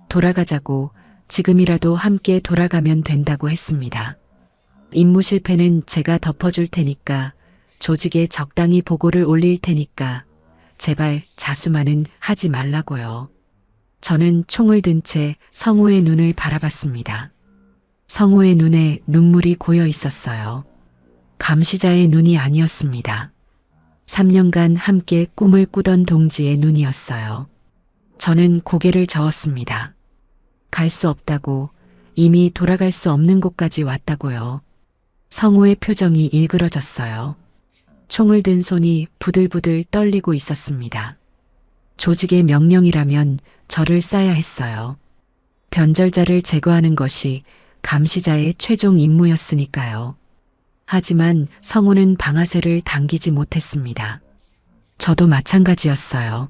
돌아가자고, 지금이라도 함께 돌아가면 된다고 했습니다. 임무 실패는 제가 덮어줄 테니까, 조직에 적당히 보고를 올릴 테니까 제발 자수만은 하지 말라고요. 저는 총을 든 채 성호의 눈을 바라봤습니다. 성호의 눈에 눈물이 고여 있었어요. 감시자의 눈이 아니었습니다. 3년간 함께 꿈을 꾸던 동지의 눈이었어요. 저는 고개를 저었습니다. 갈 수 없다고, 이미 돌아갈 수 없는 곳까지 왔다고요. 성호의 표정이 일그러졌어요. 총을 든 손이 부들부들 떨리고 있었습니다. 조직의 명령이라면 저를 쏴야 했어요. 변절자를 제거하는 것이 감시자의 최종 임무였으니까요. 하지만 성호는 방아쇠를 당기지 못했습니다. 저도 마찬가지였어요.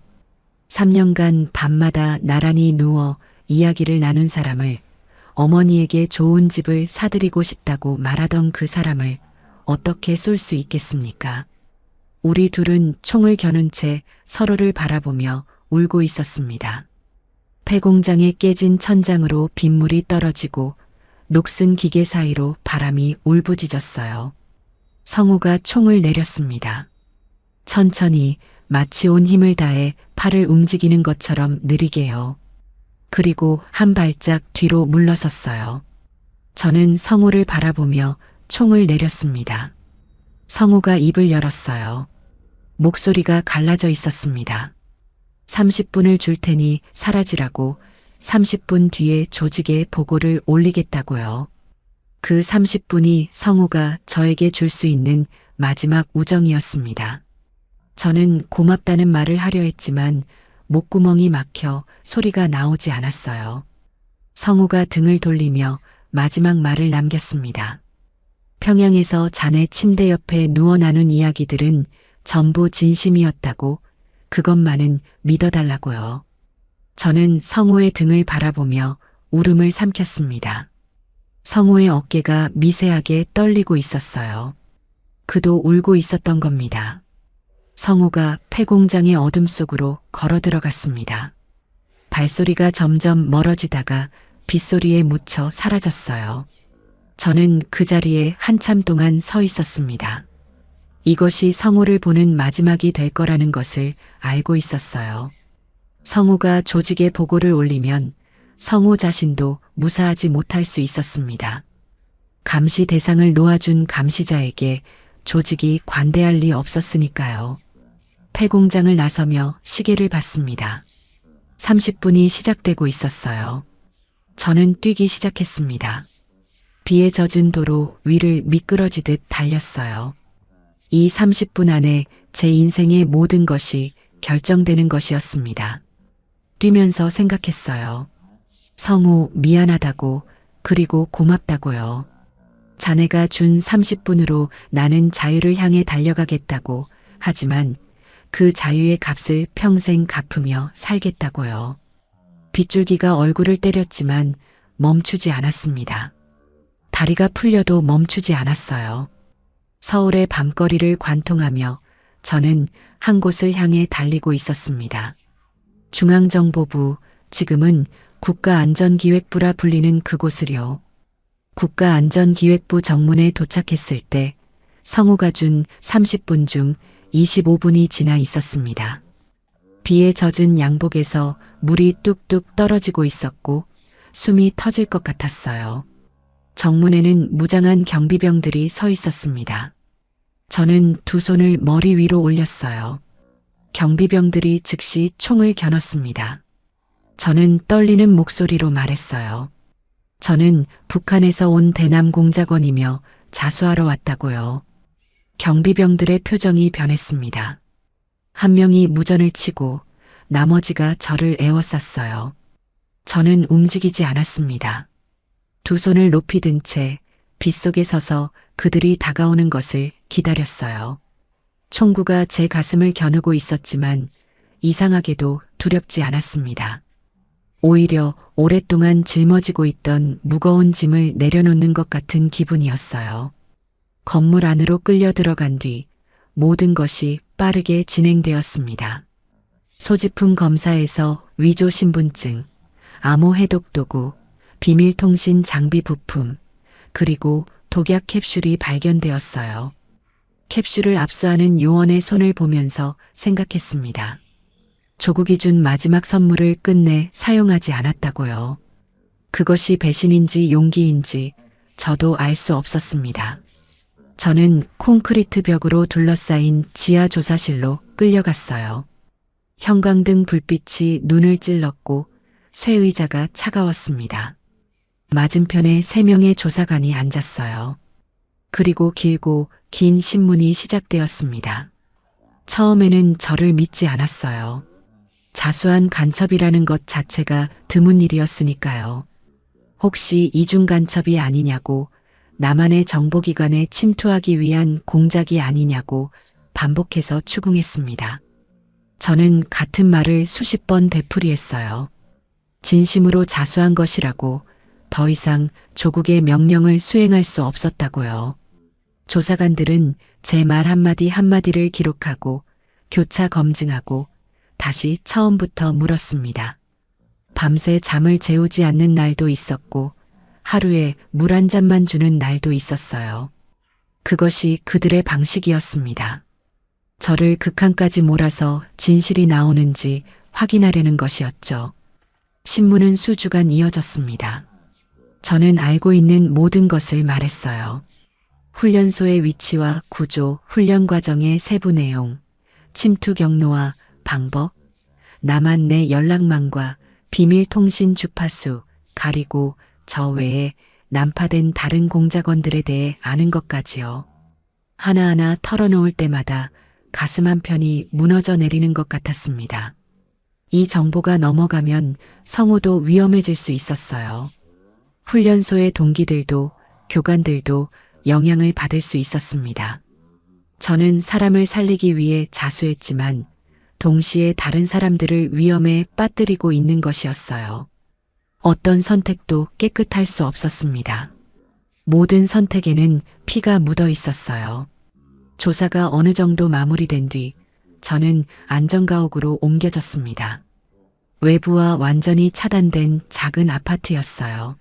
3년간 밤마다 나란히 누워 이야기를 나눈 사람을, 어머니에게 좋은 집을 사드리고 싶다고 말하던 그 사람을 어떻게 쏠 수 있겠습니까? 우리 둘은 총을 겨눈 채 서로를 바라보며 울고 있었습니다. 폐공장에 깨진 천장으로 빗물이 떨어지고 녹슨 기계 사이로 바람이 울부짖었어요. 성우가 총을 내렸습니다. 천천히, 마치 온 힘을 다해 팔을 움직이는 것처럼 느리게요. 그리고 한 발짝 뒤로 물러섰어요. 저는 성우를 바라보며 총을 내렸습니다. 성우가 입을 열었어요. 목소리가 갈라져 있었습니다. 30분을 줄 테니 사라지라고, 30분 뒤에 조직에 보고를 올리겠다고요. 그 30분이 성우가 저에게 줄 수 있는 마지막 우정이었습니다. 저는 고맙다는 말을 하려 했지만 목구멍이 막혀 소리가 나오지 않았어요. 성우가 등을 돌리며 마지막 말을 남겼습니다. 평양에서 자네 침대 옆에 누워 나눈 이야기들은 전부 진심이었다고, 그것만은 믿어달라고요. 저는 성우의 등을 바라보며 울음을 삼켰습니다. 성우의 어깨가 미세하게 떨리고 있었어요. 그도 울고 있었던 겁니다. 성우가 폐공장의 어둠 속으로 걸어 들어갔습니다. 발소리가 점점 멀어지다가 빗소리에 묻혀 사라졌어요. 저는 그 자리에 한참 동안 서 있었습니다. 이것이 성우를 보는 마지막이 될 거라는 것을 알고 있었어요. 성우가 조직에 보고를 올리면 성우 자신도 무사하지 못할 수 있었습니다. 감시 대상을 놓아준 감시자에게 조직이 관대할 리 없었으니까요. 폐공장을 나서며 시계를 봤습니다. 30분이 시작되고 있었어요. 저는 뛰기 시작했습니다. 비에 젖은 도로 위를 미끄러지듯 달렸어요. 이 30분 안에 제 인생의 모든 것이 결정되는 것이었습니다. 뛰면서 생각했어요. 성우 미안하다고, 그리고 고맙다고요. 자네가 준 30분으로 나는 자유를 향해 달려가겠다고, 하지만 그 자유의 값을 평생 갚으며 살겠다고요. 빗줄기가 얼굴을 때렸지만 멈추지 않았습니다. 다리가 풀려도 멈추지 않았어요. 서울의 밤거리를 관통하며 저는 한 곳을 향해 달리고 있었습니다. 중앙정보부, 지금은 국가안전기획부라 불리는 그곳을요. 국가안전기획부 정문에 도착했을 때 성우가 준 30분 중 25분이 지나 있었습니다. 비에 젖은 양복에서 물이 뚝뚝 떨어지고 있었고 숨이 터질 것 같았어요. 정문에는 무장한 경비병들이 서 있었습니다. 저는 두 손을 머리 위로 올렸어요. 경비병들이 즉시 총을 겨눴습니다. 저는 떨리는 목소리로 말했어요. 저는 북한에서 온 대남공작원이며 자수하러 왔다고요. 경비병들의 표정이 변했습니다. 한 명이 무전을 치고 나머지가 저를 에워쌌어요. 저는 움직이지 않았습니다. 두 손을 높이 든 채 빗속에 서서 그들이 다가오는 것을 기다렸어요. 총구가 제 가슴을 겨누고 있었지만 이상하게도 두렵지 않았습니다. 오히려 오랫동안 짊어지고 있던 무거운 짐을 내려놓는 것 같은 기분이었어요. 건물 안으로 끌려 들어간 뒤 모든 것이 빠르게 진행되었습니다. 소지품 검사에서 위조 신분증, 암호 해독 도구, 비밀통신 장비 부품, 그리고 독약 캡슐이 발견되었어요. 캡슐을 압수하는 요원의 손을 보면서 생각했습니다. 조국이 준 마지막 선물을 끝내 사용하지 않았다고요. 그것이 배신인지 용기인지 저도 알 수 없었습니다. 저는 콘크리트 벽으로 둘러싸인 지하 조사실로 끌려갔어요. 형광등 불빛이 눈을 찔렀고 쇠의자가 차가웠습니다. 맞은편에 3명의 조사관이 앉았어요. 그리고 길고 긴 신문이 시작되었습니다. 처음에는 저를 믿지 않았어요. 자수한 간첩이라는 것 자체가 드문 일이었으니까요. 혹시 이중 간첩이 아니냐고, 나만의 정보기관에 침투하기 위한 공작이 아니냐고 반복해서 추궁했습니다. 저는 같은 말을 수십 번 되풀이했어요. 진심으로 자수한 것이라고, 더 이상 조국의 명령을 수행할 수 없었다고요. 조사관들은 제 말 한마디 한마디를 기록하고 교차 검증하고 다시 처음부터 물었습니다. 밤새 잠을 재우지 않는 날도 있었고 하루에 물 한 잔만 주는 날도 있었어요. 그것이 그들의 방식이었습니다. 저를 극한까지 몰아서 진실이 나오는지 확인하려는 것이었죠. 신문은 수주간 이어졌습니다. 저는 알고 있는 모든 것을 말했어요. 훈련소의 위치와 구조, 훈련 과정의 세부 내용, 침투 경로와 방법, 나만 내 연락망과 비밀 통신 주파수, 가리고 저 외에 난파된 다른 공작원들에 대해 아는 것까지요. 하나하나 털어놓을 때마다 가슴 한편이 무너져 내리는 것 같았습니다. 이 정보가 넘어가면 성우도 위험해질 수 있었어요. 훈련소의 동기들도 교관들도 영향을 받을 수 있었습니다. 저는 사람을 살리기 위해 자수했지만 동시에 다른 사람들을 위험에 빠뜨리고 있는 것이었어요. 어떤 선택도 깨끗할 수 없었습니다. 모든 선택에는 피가 묻어 있었어요. 조사가 어느 정도 마무리된 뒤 저는 안전가옥으로 옮겨졌습니다. 외부와 완전히 차단된 작은 아파트였어요.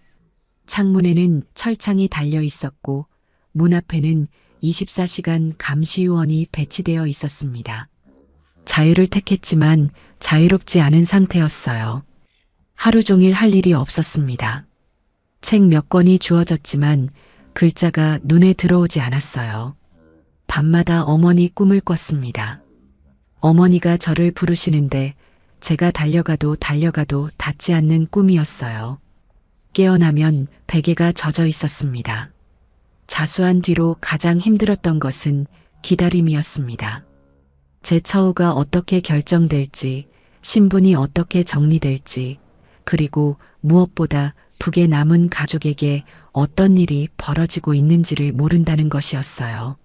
창문에는 철창이 달려 있었고 문 앞에는 24시간 감시요원이 배치되어 있었습니다. 자유를 택했지만 자유롭지 않은 상태였어요. 하루 종일 할 일이 없었습니다. 책 몇 권이 주어졌지만 글자가 눈에 들어오지 않았어요. 밤마다 어머니 꿈을 꿨습니다. 어머니가 저를 부르시는데 제가 달려가도 닿지 않는 꿈이었어요. 깨어나면 베개가 젖어 있었습니다. 자수한 뒤로 가장 힘들었던 것은 기다림이었습니다. 제 처우가 어떻게 결정될지, 신분이 어떻게 정리될지, 그리고 무엇보다 북에 남은 가족에게 어떤 일이 벌어지고 있는지를 모른다는 것이었어요.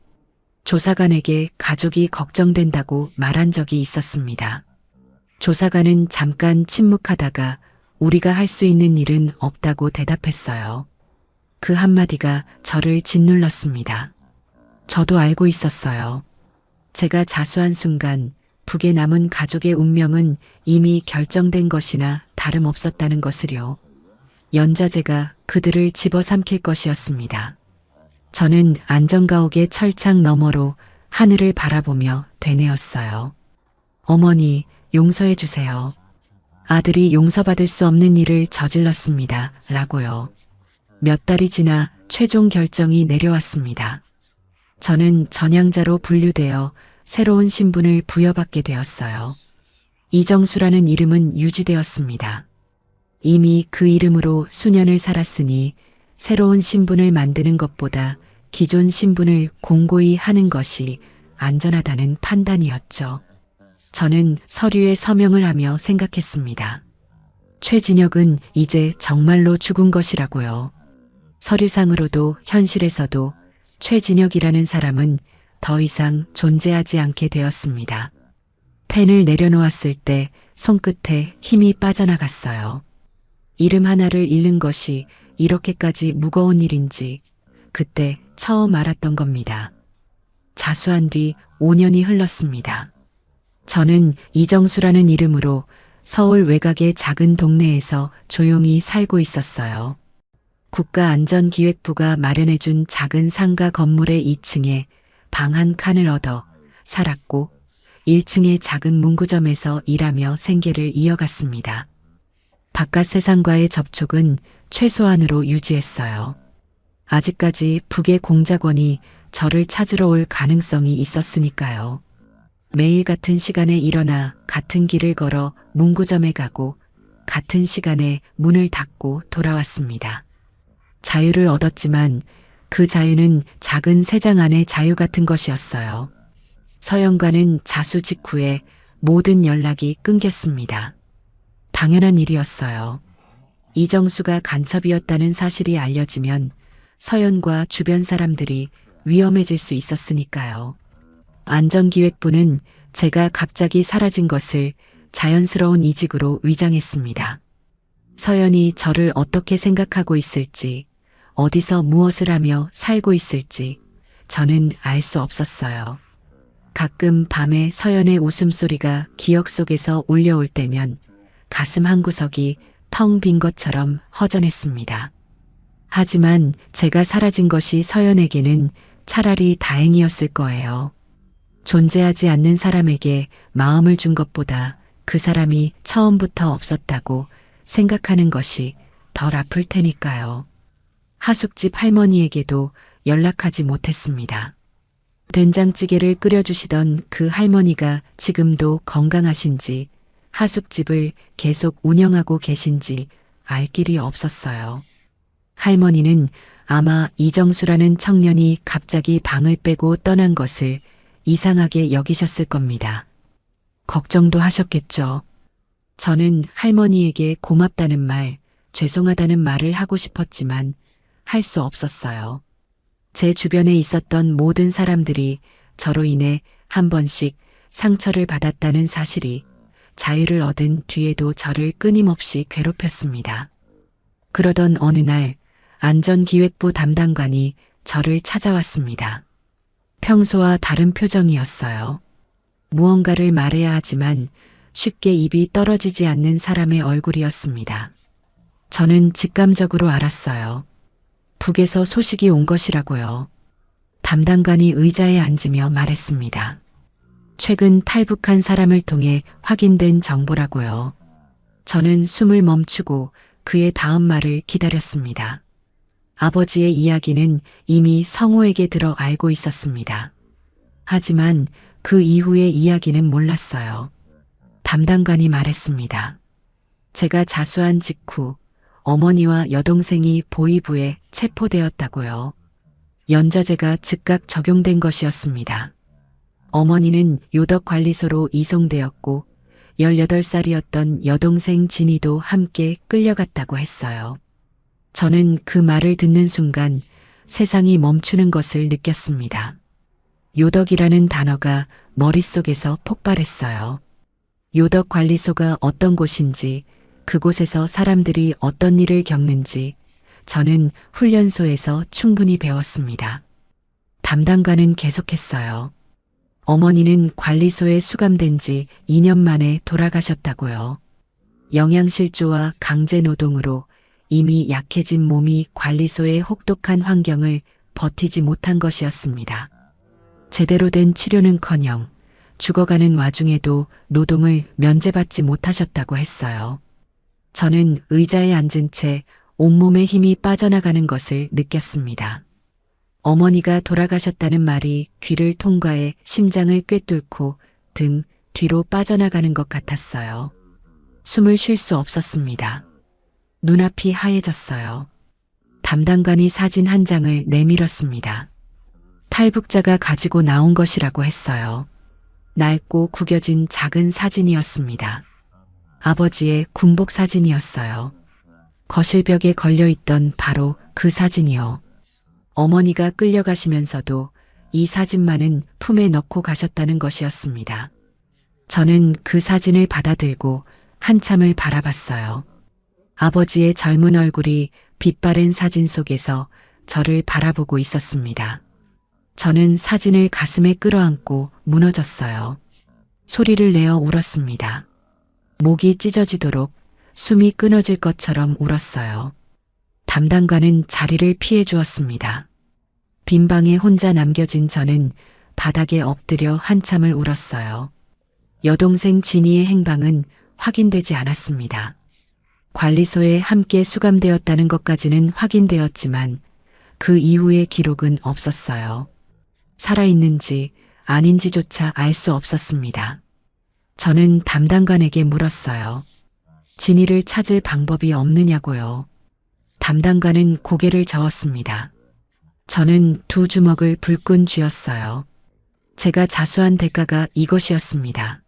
조사관에게 가족이 걱정된다고 말한 적이 있었습니다. 조사관은 잠깐 침묵하다가 우리가 할 수 있는 일은 없다고 대답했어요. 그 한마디가 저를 짓눌렀습니다. 저도 알고 있었어요. 제가 자수한 순간 북에 남은 가족의 운명은 이미 결정된 것이나 다름없었다는 것을요. 연좌제가 그들을 집어삼킬 것이었습니다. 저는 안전가옥의 철창 너머로 하늘을 바라보며 되뇌었어요. 어머니, 용서해 주세요. 아들이 용서받을 수 없는 일을 저질렀습니다. 라고요. 몇 달이 지나 최종 결정이 내려왔습니다. 저는 전향자로 분류되어 새로운 신분을 부여받게 되었어요. 이정수라는 이름은 유지되었습니다. 이미 그 이름으로 수년을 살았으니 새로운 신분을 만드는 것보다 기존 신분을 공고히 하는 것이 안전하다는 판단이었죠. 저는 서류에 서명을 하며 생각했습니다. 최진혁은 이제 정말로 죽은 것이라고요. 서류상으로도 현실에서도 최진혁이라는 사람은 더 이상 존재하지 않게 되었습니다. 펜을 내려놓았을 때 손끝에 힘이 빠져나갔어요. 이름 하나를 잃는 것이 이렇게까지 무거운 일인지 그때 처음 알았던 겁니다. 자수한 뒤 5년이 흘렀습니다. 저는 이정수라는 이름으로 서울 외곽의 작은 동네에서 조용히 살고 있었어요. 국가안전기획부가 마련해준 작은 상가 건물의 2층에 방 한 칸을 얻어 살았고 1층의 작은 문구점에서 일하며 생계를 이어갔습니다. 바깥 세상과의 접촉은 최소한으로 유지했어요. 아직까지 북의 공작원이 저를 찾으러 올 가능성이 있었으니까요. 매일 같은 시간에 일어나 같은 길을 걸어 문구점에 가고 같은 시간에 문을 닫고 돌아왔습니다. 자유를 얻었지만 그 자유는 작은 새장 안의 자유 같은 것이었어요. 서영과는 자수 직후에 모든 연락이 끊겼습니다. 당연한 일이었어요. 이정수가 간첩이었다는 사실이 알려지면 서연과 주변 사람들이 위험해질 수 있었으니까요. 안전기획부는 제가 갑자기 사라진 것을 자연스러운 이직으로 위장했습니다. 서연이 저를 어떻게 생각하고 있을지, 어디서 무엇을 하며 살고 있을지 저는 알 수 없었어요. 가끔 밤에 서연의 웃음소리가 기억 속에서 울려올 때면 가슴 한구석이 텅 빈 것처럼 허전했습니다. 하지만 제가 사라진 것이 서연에게는 차라리 다행이었을 거예요. 존재하지 않는 사람에게 마음을 준 것보다 그 사람이 처음부터 없었다고 생각하는 것이 덜 아플 테니까요. 하숙집 할머니에게도 연락하지 못했습니다. 된장찌개를 끓여주시던 그 할머니가 지금도 건강하신지 하숙집을 계속 운영하고 계신지 알 길이 없었어요. 할머니는 아마 이정수라는 청년이 갑자기 방을 빼고 떠난 것을 이상하게 여기셨을 겁니다. 걱정도 하셨겠죠. 저는 할머니에게 고맙다는 말, 죄송하다는 말을 하고 싶었지만 할 수 없었어요. 제 주변에 있었던 모든 사람들이 저로 인해 한 번씩 상처를 받았다는 사실이 자유를 얻은 뒤에도 저를 끊임없이 괴롭혔습니다. 그러던 어느 날 안전기획부 담당관이 저를 찾아왔습니다. 평소와 다른 표정이었어요. 무언가를 말해야 하지만 쉽게 입이 떨어지지 않는 사람의 얼굴이었습니다. 저는 직감적으로 알았어요. 북에서 소식이 온 것이라고요. 담당관이 의자에 앉으며 말했습니다. 최근 탈북한 사람을 통해 확인된 정보라고요. 저는 숨을 멈추고 그의 다음 말을 기다렸습니다. 아버지의 이야기는 이미 성호에게 들어 알고 있었습니다. 하지만 그 이후의 이야기는 몰랐어요. 담당관이 말했습니다. 제가 자수한 직후 어머니와 여동생이 보위부에 체포되었다고요. 연좌제가 즉각 적용된 것이었습니다. 어머니는 요덕관리소로 이송되었고 18살이었던 여동생 진이도 함께 끌려갔다고 했어요. 저는 그 말을 듣는 순간 세상이 멈추는 것을 느꼈습니다. 요덕이라는 단어가 머릿속에서 폭발했어요. 요덕관리소가 어떤 곳인지, 그곳에서 사람들이 어떤 일을 겪는지 저는 훈련소에서 충분히 배웠습니다. 담당관은 계속했어요. 어머니는 관리소에 수감된 지 2년 만에 돌아가셨다고요. 영양실조와 강제노동으로 이미 약해진 몸이 관리소의 혹독한 환경을 버티지 못한 것이었습니다. 제대로 된 치료는커녕 죽어가는 와중에도 노동을 면제받지 못하셨다고 했어요. 저는 의자에 앉은 채 온몸에 힘이 빠져나가는 것을 느꼈습니다. 어머니가 돌아가셨다는 말이 귀를 통과해 심장을 꿰뚫고 등 뒤로 빠져나가는 것 같았어요. 숨을 쉴 수 없었습니다. 눈앞이 하얘졌어요. 담당관이 사진 한 장을 내밀었습니다. 탈북자가 가지고 나온 것이라고 했어요. 낡고 구겨진 작은 사진이었습니다. 아버지의 군복 사진이었어요. 거실벽에 걸려있던 바로 그 사진이요. 어머니가 끌려가시면서도 이 사진만은 품에 넣고 가셨다는 것이었습니다. 저는 그 사진을 받아들고 한참을 바라봤어요. 아버지의 젊은 얼굴이 빛바랜 사진 속에서 저를 바라보고 있었습니다. 저는 사진을 가슴에 끌어안고 무너졌어요. 소리를 내어 울었습니다. 목이 찢어지도록 숨이 끊어질 것처럼 울었어요. 담당관은 자리를 피해 주었습니다. 빈 방에 혼자 남겨진 저는 바닥에 엎드려 한참을 울었어요. 여동생 진이의 행방은 확인되지 않았습니다. 관리소에 함께 수감되었다는 것까지는 확인되었지만 그 이후의 기록은 없었어요. 살아있는지 아닌지조차 알 수 없었습니다. 저는 담당관에게 물었어요. 진이를 찾을 방법이 없느냐고요. 담당관은 고개를 저었습니다. 저는 두 주먹을 불끈 쥐었어요. 제가 자수한 대가가 이것이었습니다.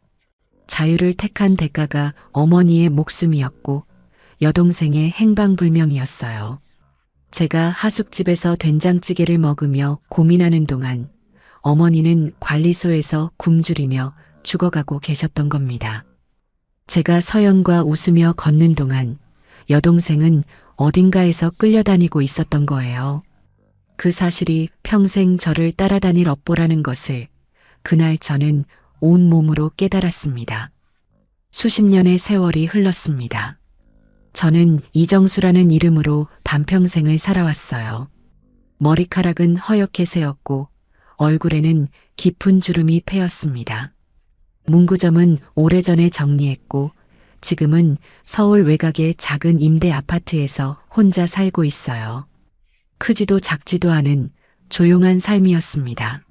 자유를 택한 대가가 어머니의 목숨이었고 여동생의 행방불명이었어요. 제가 하숙집에서 된장찌개를 먹으며 고민하는 동안 어머니는 관리소에서 굶주리며 죽어가고 계셨던 겁니다. 제가 서연과 웃으며 걷는 동안 여동생은 어딘가에서 끌려다니고 있었던 거예요. 그 사실이 평생 저를 따라다닐 업보라는 것을 그날 저는 온몸으로 깨달았습니다. 수십 년의 세월이 흘렀습니다. 저는 이정수라는 이름으로 반평생을 살아왔어요. 머리카락은 허옇게 새었고 얼굴에는 깊은 주름이 패였습니다. 문구점은 오래전에 정리했고 지금은 서울 외곽의 작은 임대 아파트에서 혼자 살고 있어요. 크지도 작지도 않은 조용한 삶이었습니다.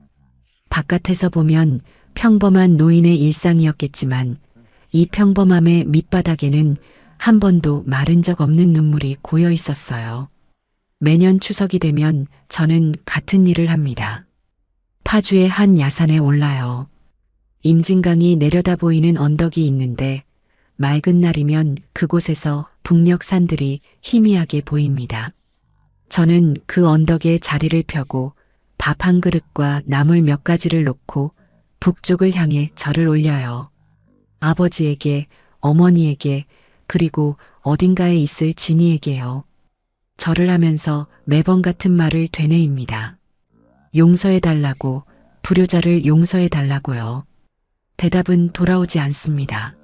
바깥에서 보면 평범한 노인의 일상이었겠지만 이 평범함의 밑바닥에는 한 번도 마른 적 없는 눈물이 고여 있었어요. 매년 추석이 되면 저는 같은 일을 합니다. 파주의 한 야산에 올라요. 임진강이 내려다 보이는 언덕이 있는데 맑은 날이면 그곳에서 북녘산들이 희미하게 보입니다. 저는 그 언덕에 자리를 펴고 밥 한 그릇과 나물 몇 가지를 놓고 북쪽을 향해 절을 올려요. 아버지에게, 어머니에게, 그리고 어딘가에 있을 진이에게요. 절을 하면서 매번 같은 말을 되뇌입니다. 용서해달라고, 불효자를 용서해달라고요. 대답은 돌아오지 않습니다.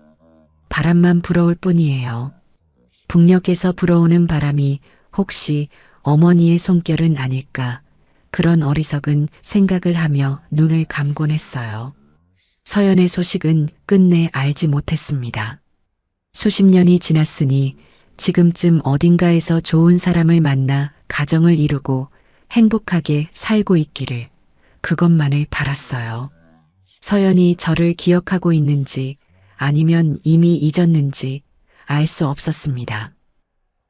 바람만 불어올 뿐이에요. 북녘에서 불어오는 바람이 혹시 어머니의 손결은 아닐까, 그런 어리석은 생각을 하며 눈을 감곤 했어요. 서연의 소식은 끝내 알지 못했습니다. 수십 년이 지났으니 지금쯤 어딘가에서 좋은 사람을 만나 가정을 이루고 행복하게 살고 있기를, 그것만을 바랐어요. 서연이 저를 기억하고 있는지 아니면 이미 잊었는지 알 수 없었습니다.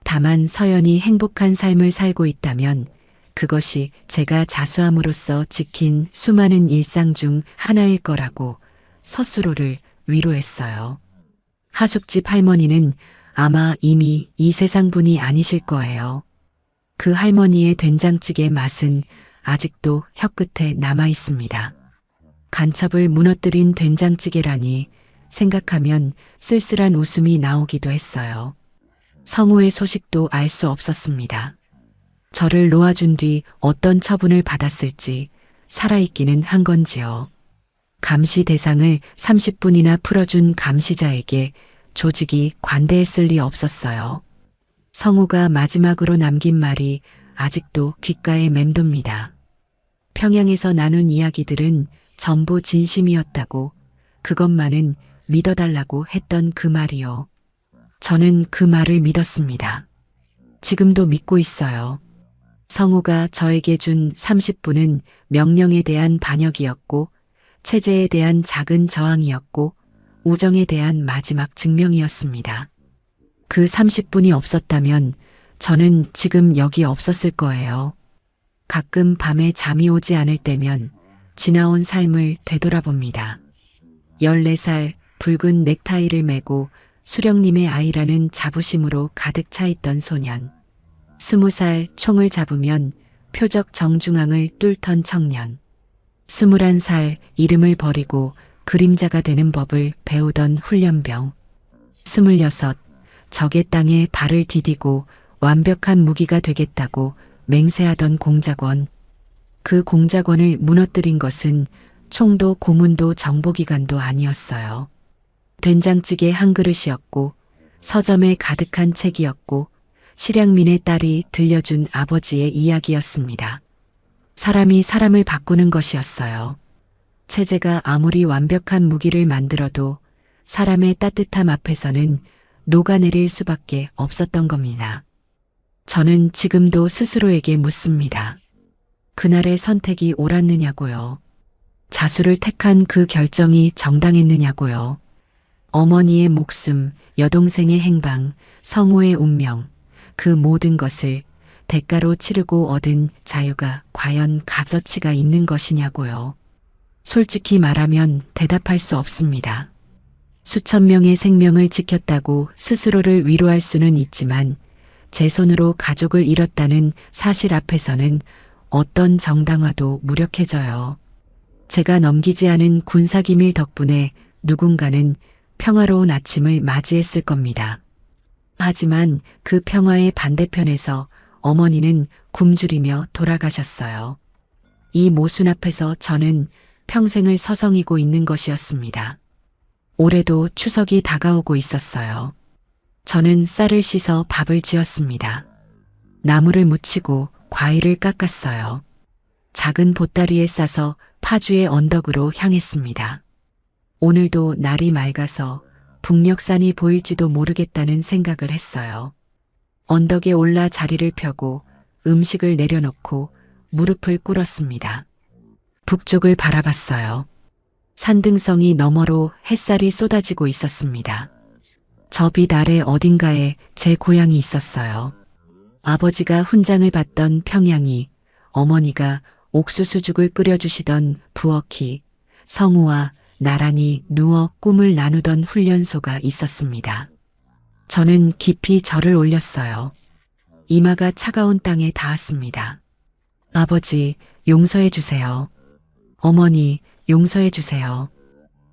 다만 서연이 행복한 삶을 살고 있다면 그것이 제가 자수함으로써 지킨 수많은 일상 중 하나일 거라고 스스로를 위로했어요. 하숙집 할머니는 아마 이미 이 세상 분이 아니실 거예요. 그 할머니의 된장찌개 맛은 아직도 혀끝에 남아 있습니다. 간첩을 무너뜨린 된장찌개라니 생각하면 쓸쓸한 웃음이 나오기도 했어요. 성우의 소식도 알 수 없었습니다. 저를 놓아준 뒤 어떤 처분을 받았을지, 살아있기는 한 건지요. 감시 대상을 30분이나 풀어준 감시자에게 조직이 관대했을 리 없었어요. 성우가 마지막으로 남긴 말이 아직도 귓가에 맴돕니다. 평양에서 나눈 이야기들은 전부 진심이었다고, 그것만은 믿어달라고 했던 그 말이요. 저는 그 말을 믿었습니다. 지금도 믿고 있어요. 성우가 저에게 준 30분은 명령에 대한 반역이었고, 체제에 대한 작은 저항이었고, 우정에 대한 마지막 증명이었습니다. 그 30분이 없었다면 저는 지금 여기 없었을 거예요. 가끔 밤에 잠이 오지 않을 때면 지나온 삶을 되돌아봅니다. 14살 붉은 넥타이를 메고 수령님의 아이라는 자부심으로 가득 차 있던 소년. 20살 총을 잡으면 표적 정중앙을 뚫던 청년. 21살 이름을 버리고 그림자가 되는 법을 배우던 훈련병. 26 적의 땅에 발을 디디고 완벽한 무기가 되겠다고 맹세하던 공작원. 그 공작원을 무너뜨린 것은 총도 고문도 정보기관도 아니었어요. 된장찌개 한 그릇이었고, 서점에 가득한 책이었고, 실향민의 딸이 들려준 아버지의 이야기였습니다. 사람이 사람을 바꾸는 것이었어요. 체제가 아무리 완벽한 무기를 만들어도 사람의 따뜻함 앞에서는 녹아내릴 수밖에 없었던 겁니다. 저는 지금도 스스로에게 묻습니다. 그날의 선택이 옳았느냐고요. 자수를 택한 그 결정이 정당했느냐고요. 어머니의 목숨, 여동생의 행방, 성우의 운명, 그 모든 것을 대가로 치르고 얻은 자유가 과연 값어치가 있는 것이냐고요. 솔직히 말하면 대답할 수 없습니다. 수천 명의 생명을 지켰다고 스스로를 위로할 수는 있지만 제 손으로 가족을 잃었다는 사실 앞에서는 어떤 정당화도 무력해져요. 제가 넘기지 않은 군사기밀 덕분에 누군가는 평화로운 아침을 맞이했을 겁니다. 하지만 그 평화의 반대편에서 어머니는 굶주리며 돌아가셨어요. 이 모순 앞에서 저는 평생을 서성이고 있는 것이었습니다. 올해도 추석이 다가오고 있었어요. 저는 쌀을 씻어 밥을 지었습니다. 나물을 무치고 과일을 깎았어요. 작은 보따리에 싸서 파주의 언덕으로 향했습니다. 오늘도 날이 맑아서 북녘산이 보일지도 모르겠다는 생각을 했어요. 언덕에 올라 자리를 펴고 음식을 내려놓고 무릎을 꿇었습니다. 북쪽을 바라봤어요. 산등성이 너머로 햇살이 쏟아지고 있었습니다. 저 빛 아래 어딘가에 제 고향이 있었어요. 아버지가 훈장을 받던 평양이, 어머니가 옥수수죽을 끓여주시던 부엌이, 성우와 나란히 누워 꿈을 나누던 훈련소가 있었습니다. 저는 깊이 절을 올렸어요. 이마가 차가운 땅에 닿았습니다. 아버지, 용서해 주세요. 어머니, 용서해 주세요.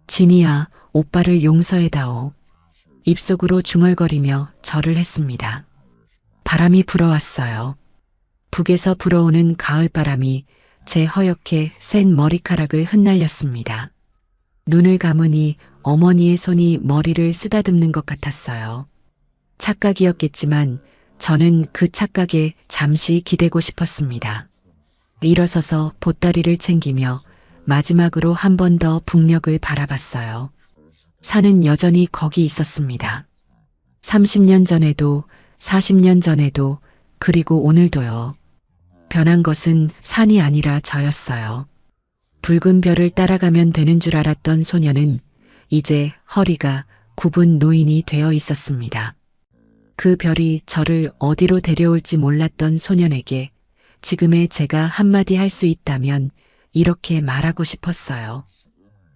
진이야, 오빠를 용서해다오. 입속으로 중얼거리며 절을 했습니다. 바람이 불어왔어요. 북에서 불어오는 가을바람이 제 허옇게 센 머리카락을 흩날렸습니다. 눈을 감으니 어머니의 손이 머리를 쓰다듬는 것 같았어요. 착각이었겠지만 저는 그 착각에 잠시 기대고 싶었습니다. 일어서서 보따리를 챙기며 마지막으로 한 번 더 북녘을 바라봤어요. 산은 여전히 거기 있었습니다. 30년 전에도 40년 전에도 그리고 오늘도요. 변한 것은 산이 아니라 저였어요. 붉은 별을 따라가면 되는 줄 알았던 소녀는 이제 허리가 굽은 노인이 되어 있었습니다. 그 별이 저를 어디로 데려올지 몰랐던 소년에게 지금의 제가 한마디 할 수 있다면 이렇게 말하고 싶었어요.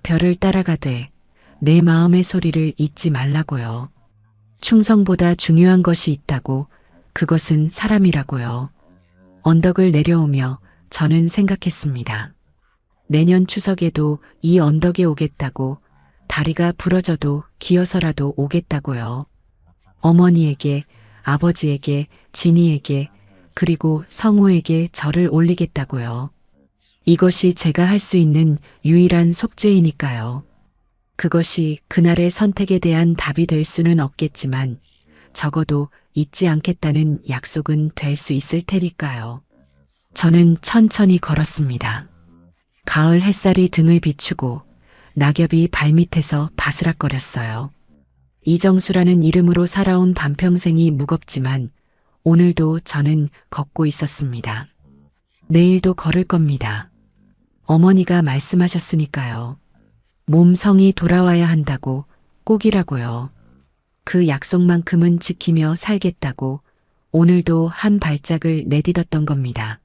별을 따라가되 내 마음의 소리를 잊지 말라고요. 충성보다 중요한 것이 있다고, 그것은 사람이라고요. 언덕을 내려오며 저는 생각했습니다. 내년 추석에도 이 언덕에 오겠다고, 다리가 부러져도 기어서라도 오겠다고요. 어머니에게, 아버지에게, 진이에게, 그리고 성우에게 절을 올리겠다고요. 이것이 제가 할 수 있는 유일한 속죄이니까요. 그것이 그날의 선택에 대한 답이 될 수는 없겠지만 적어도 잊지 않겠다는 약속은 될 수 있을 테니까요. 저는 천천히 걸었습니다. 가을 햇살이 등을 비추고 낙엽이 발밑에서 바스락거렸어요. 이정수라는 이름으로 살아온 반평생이 무겁지만 오늘도 저는 걷고 있었습니다. 내일도 걸을 겁니다. 어머니가 말씀하셨으니까요. 몸성이 돌아와야 한다고, 꼭이라고요. 그 약속만큼은 지키며 살겠다고 오늘도 한 발짝을 내딛었던 겁니다.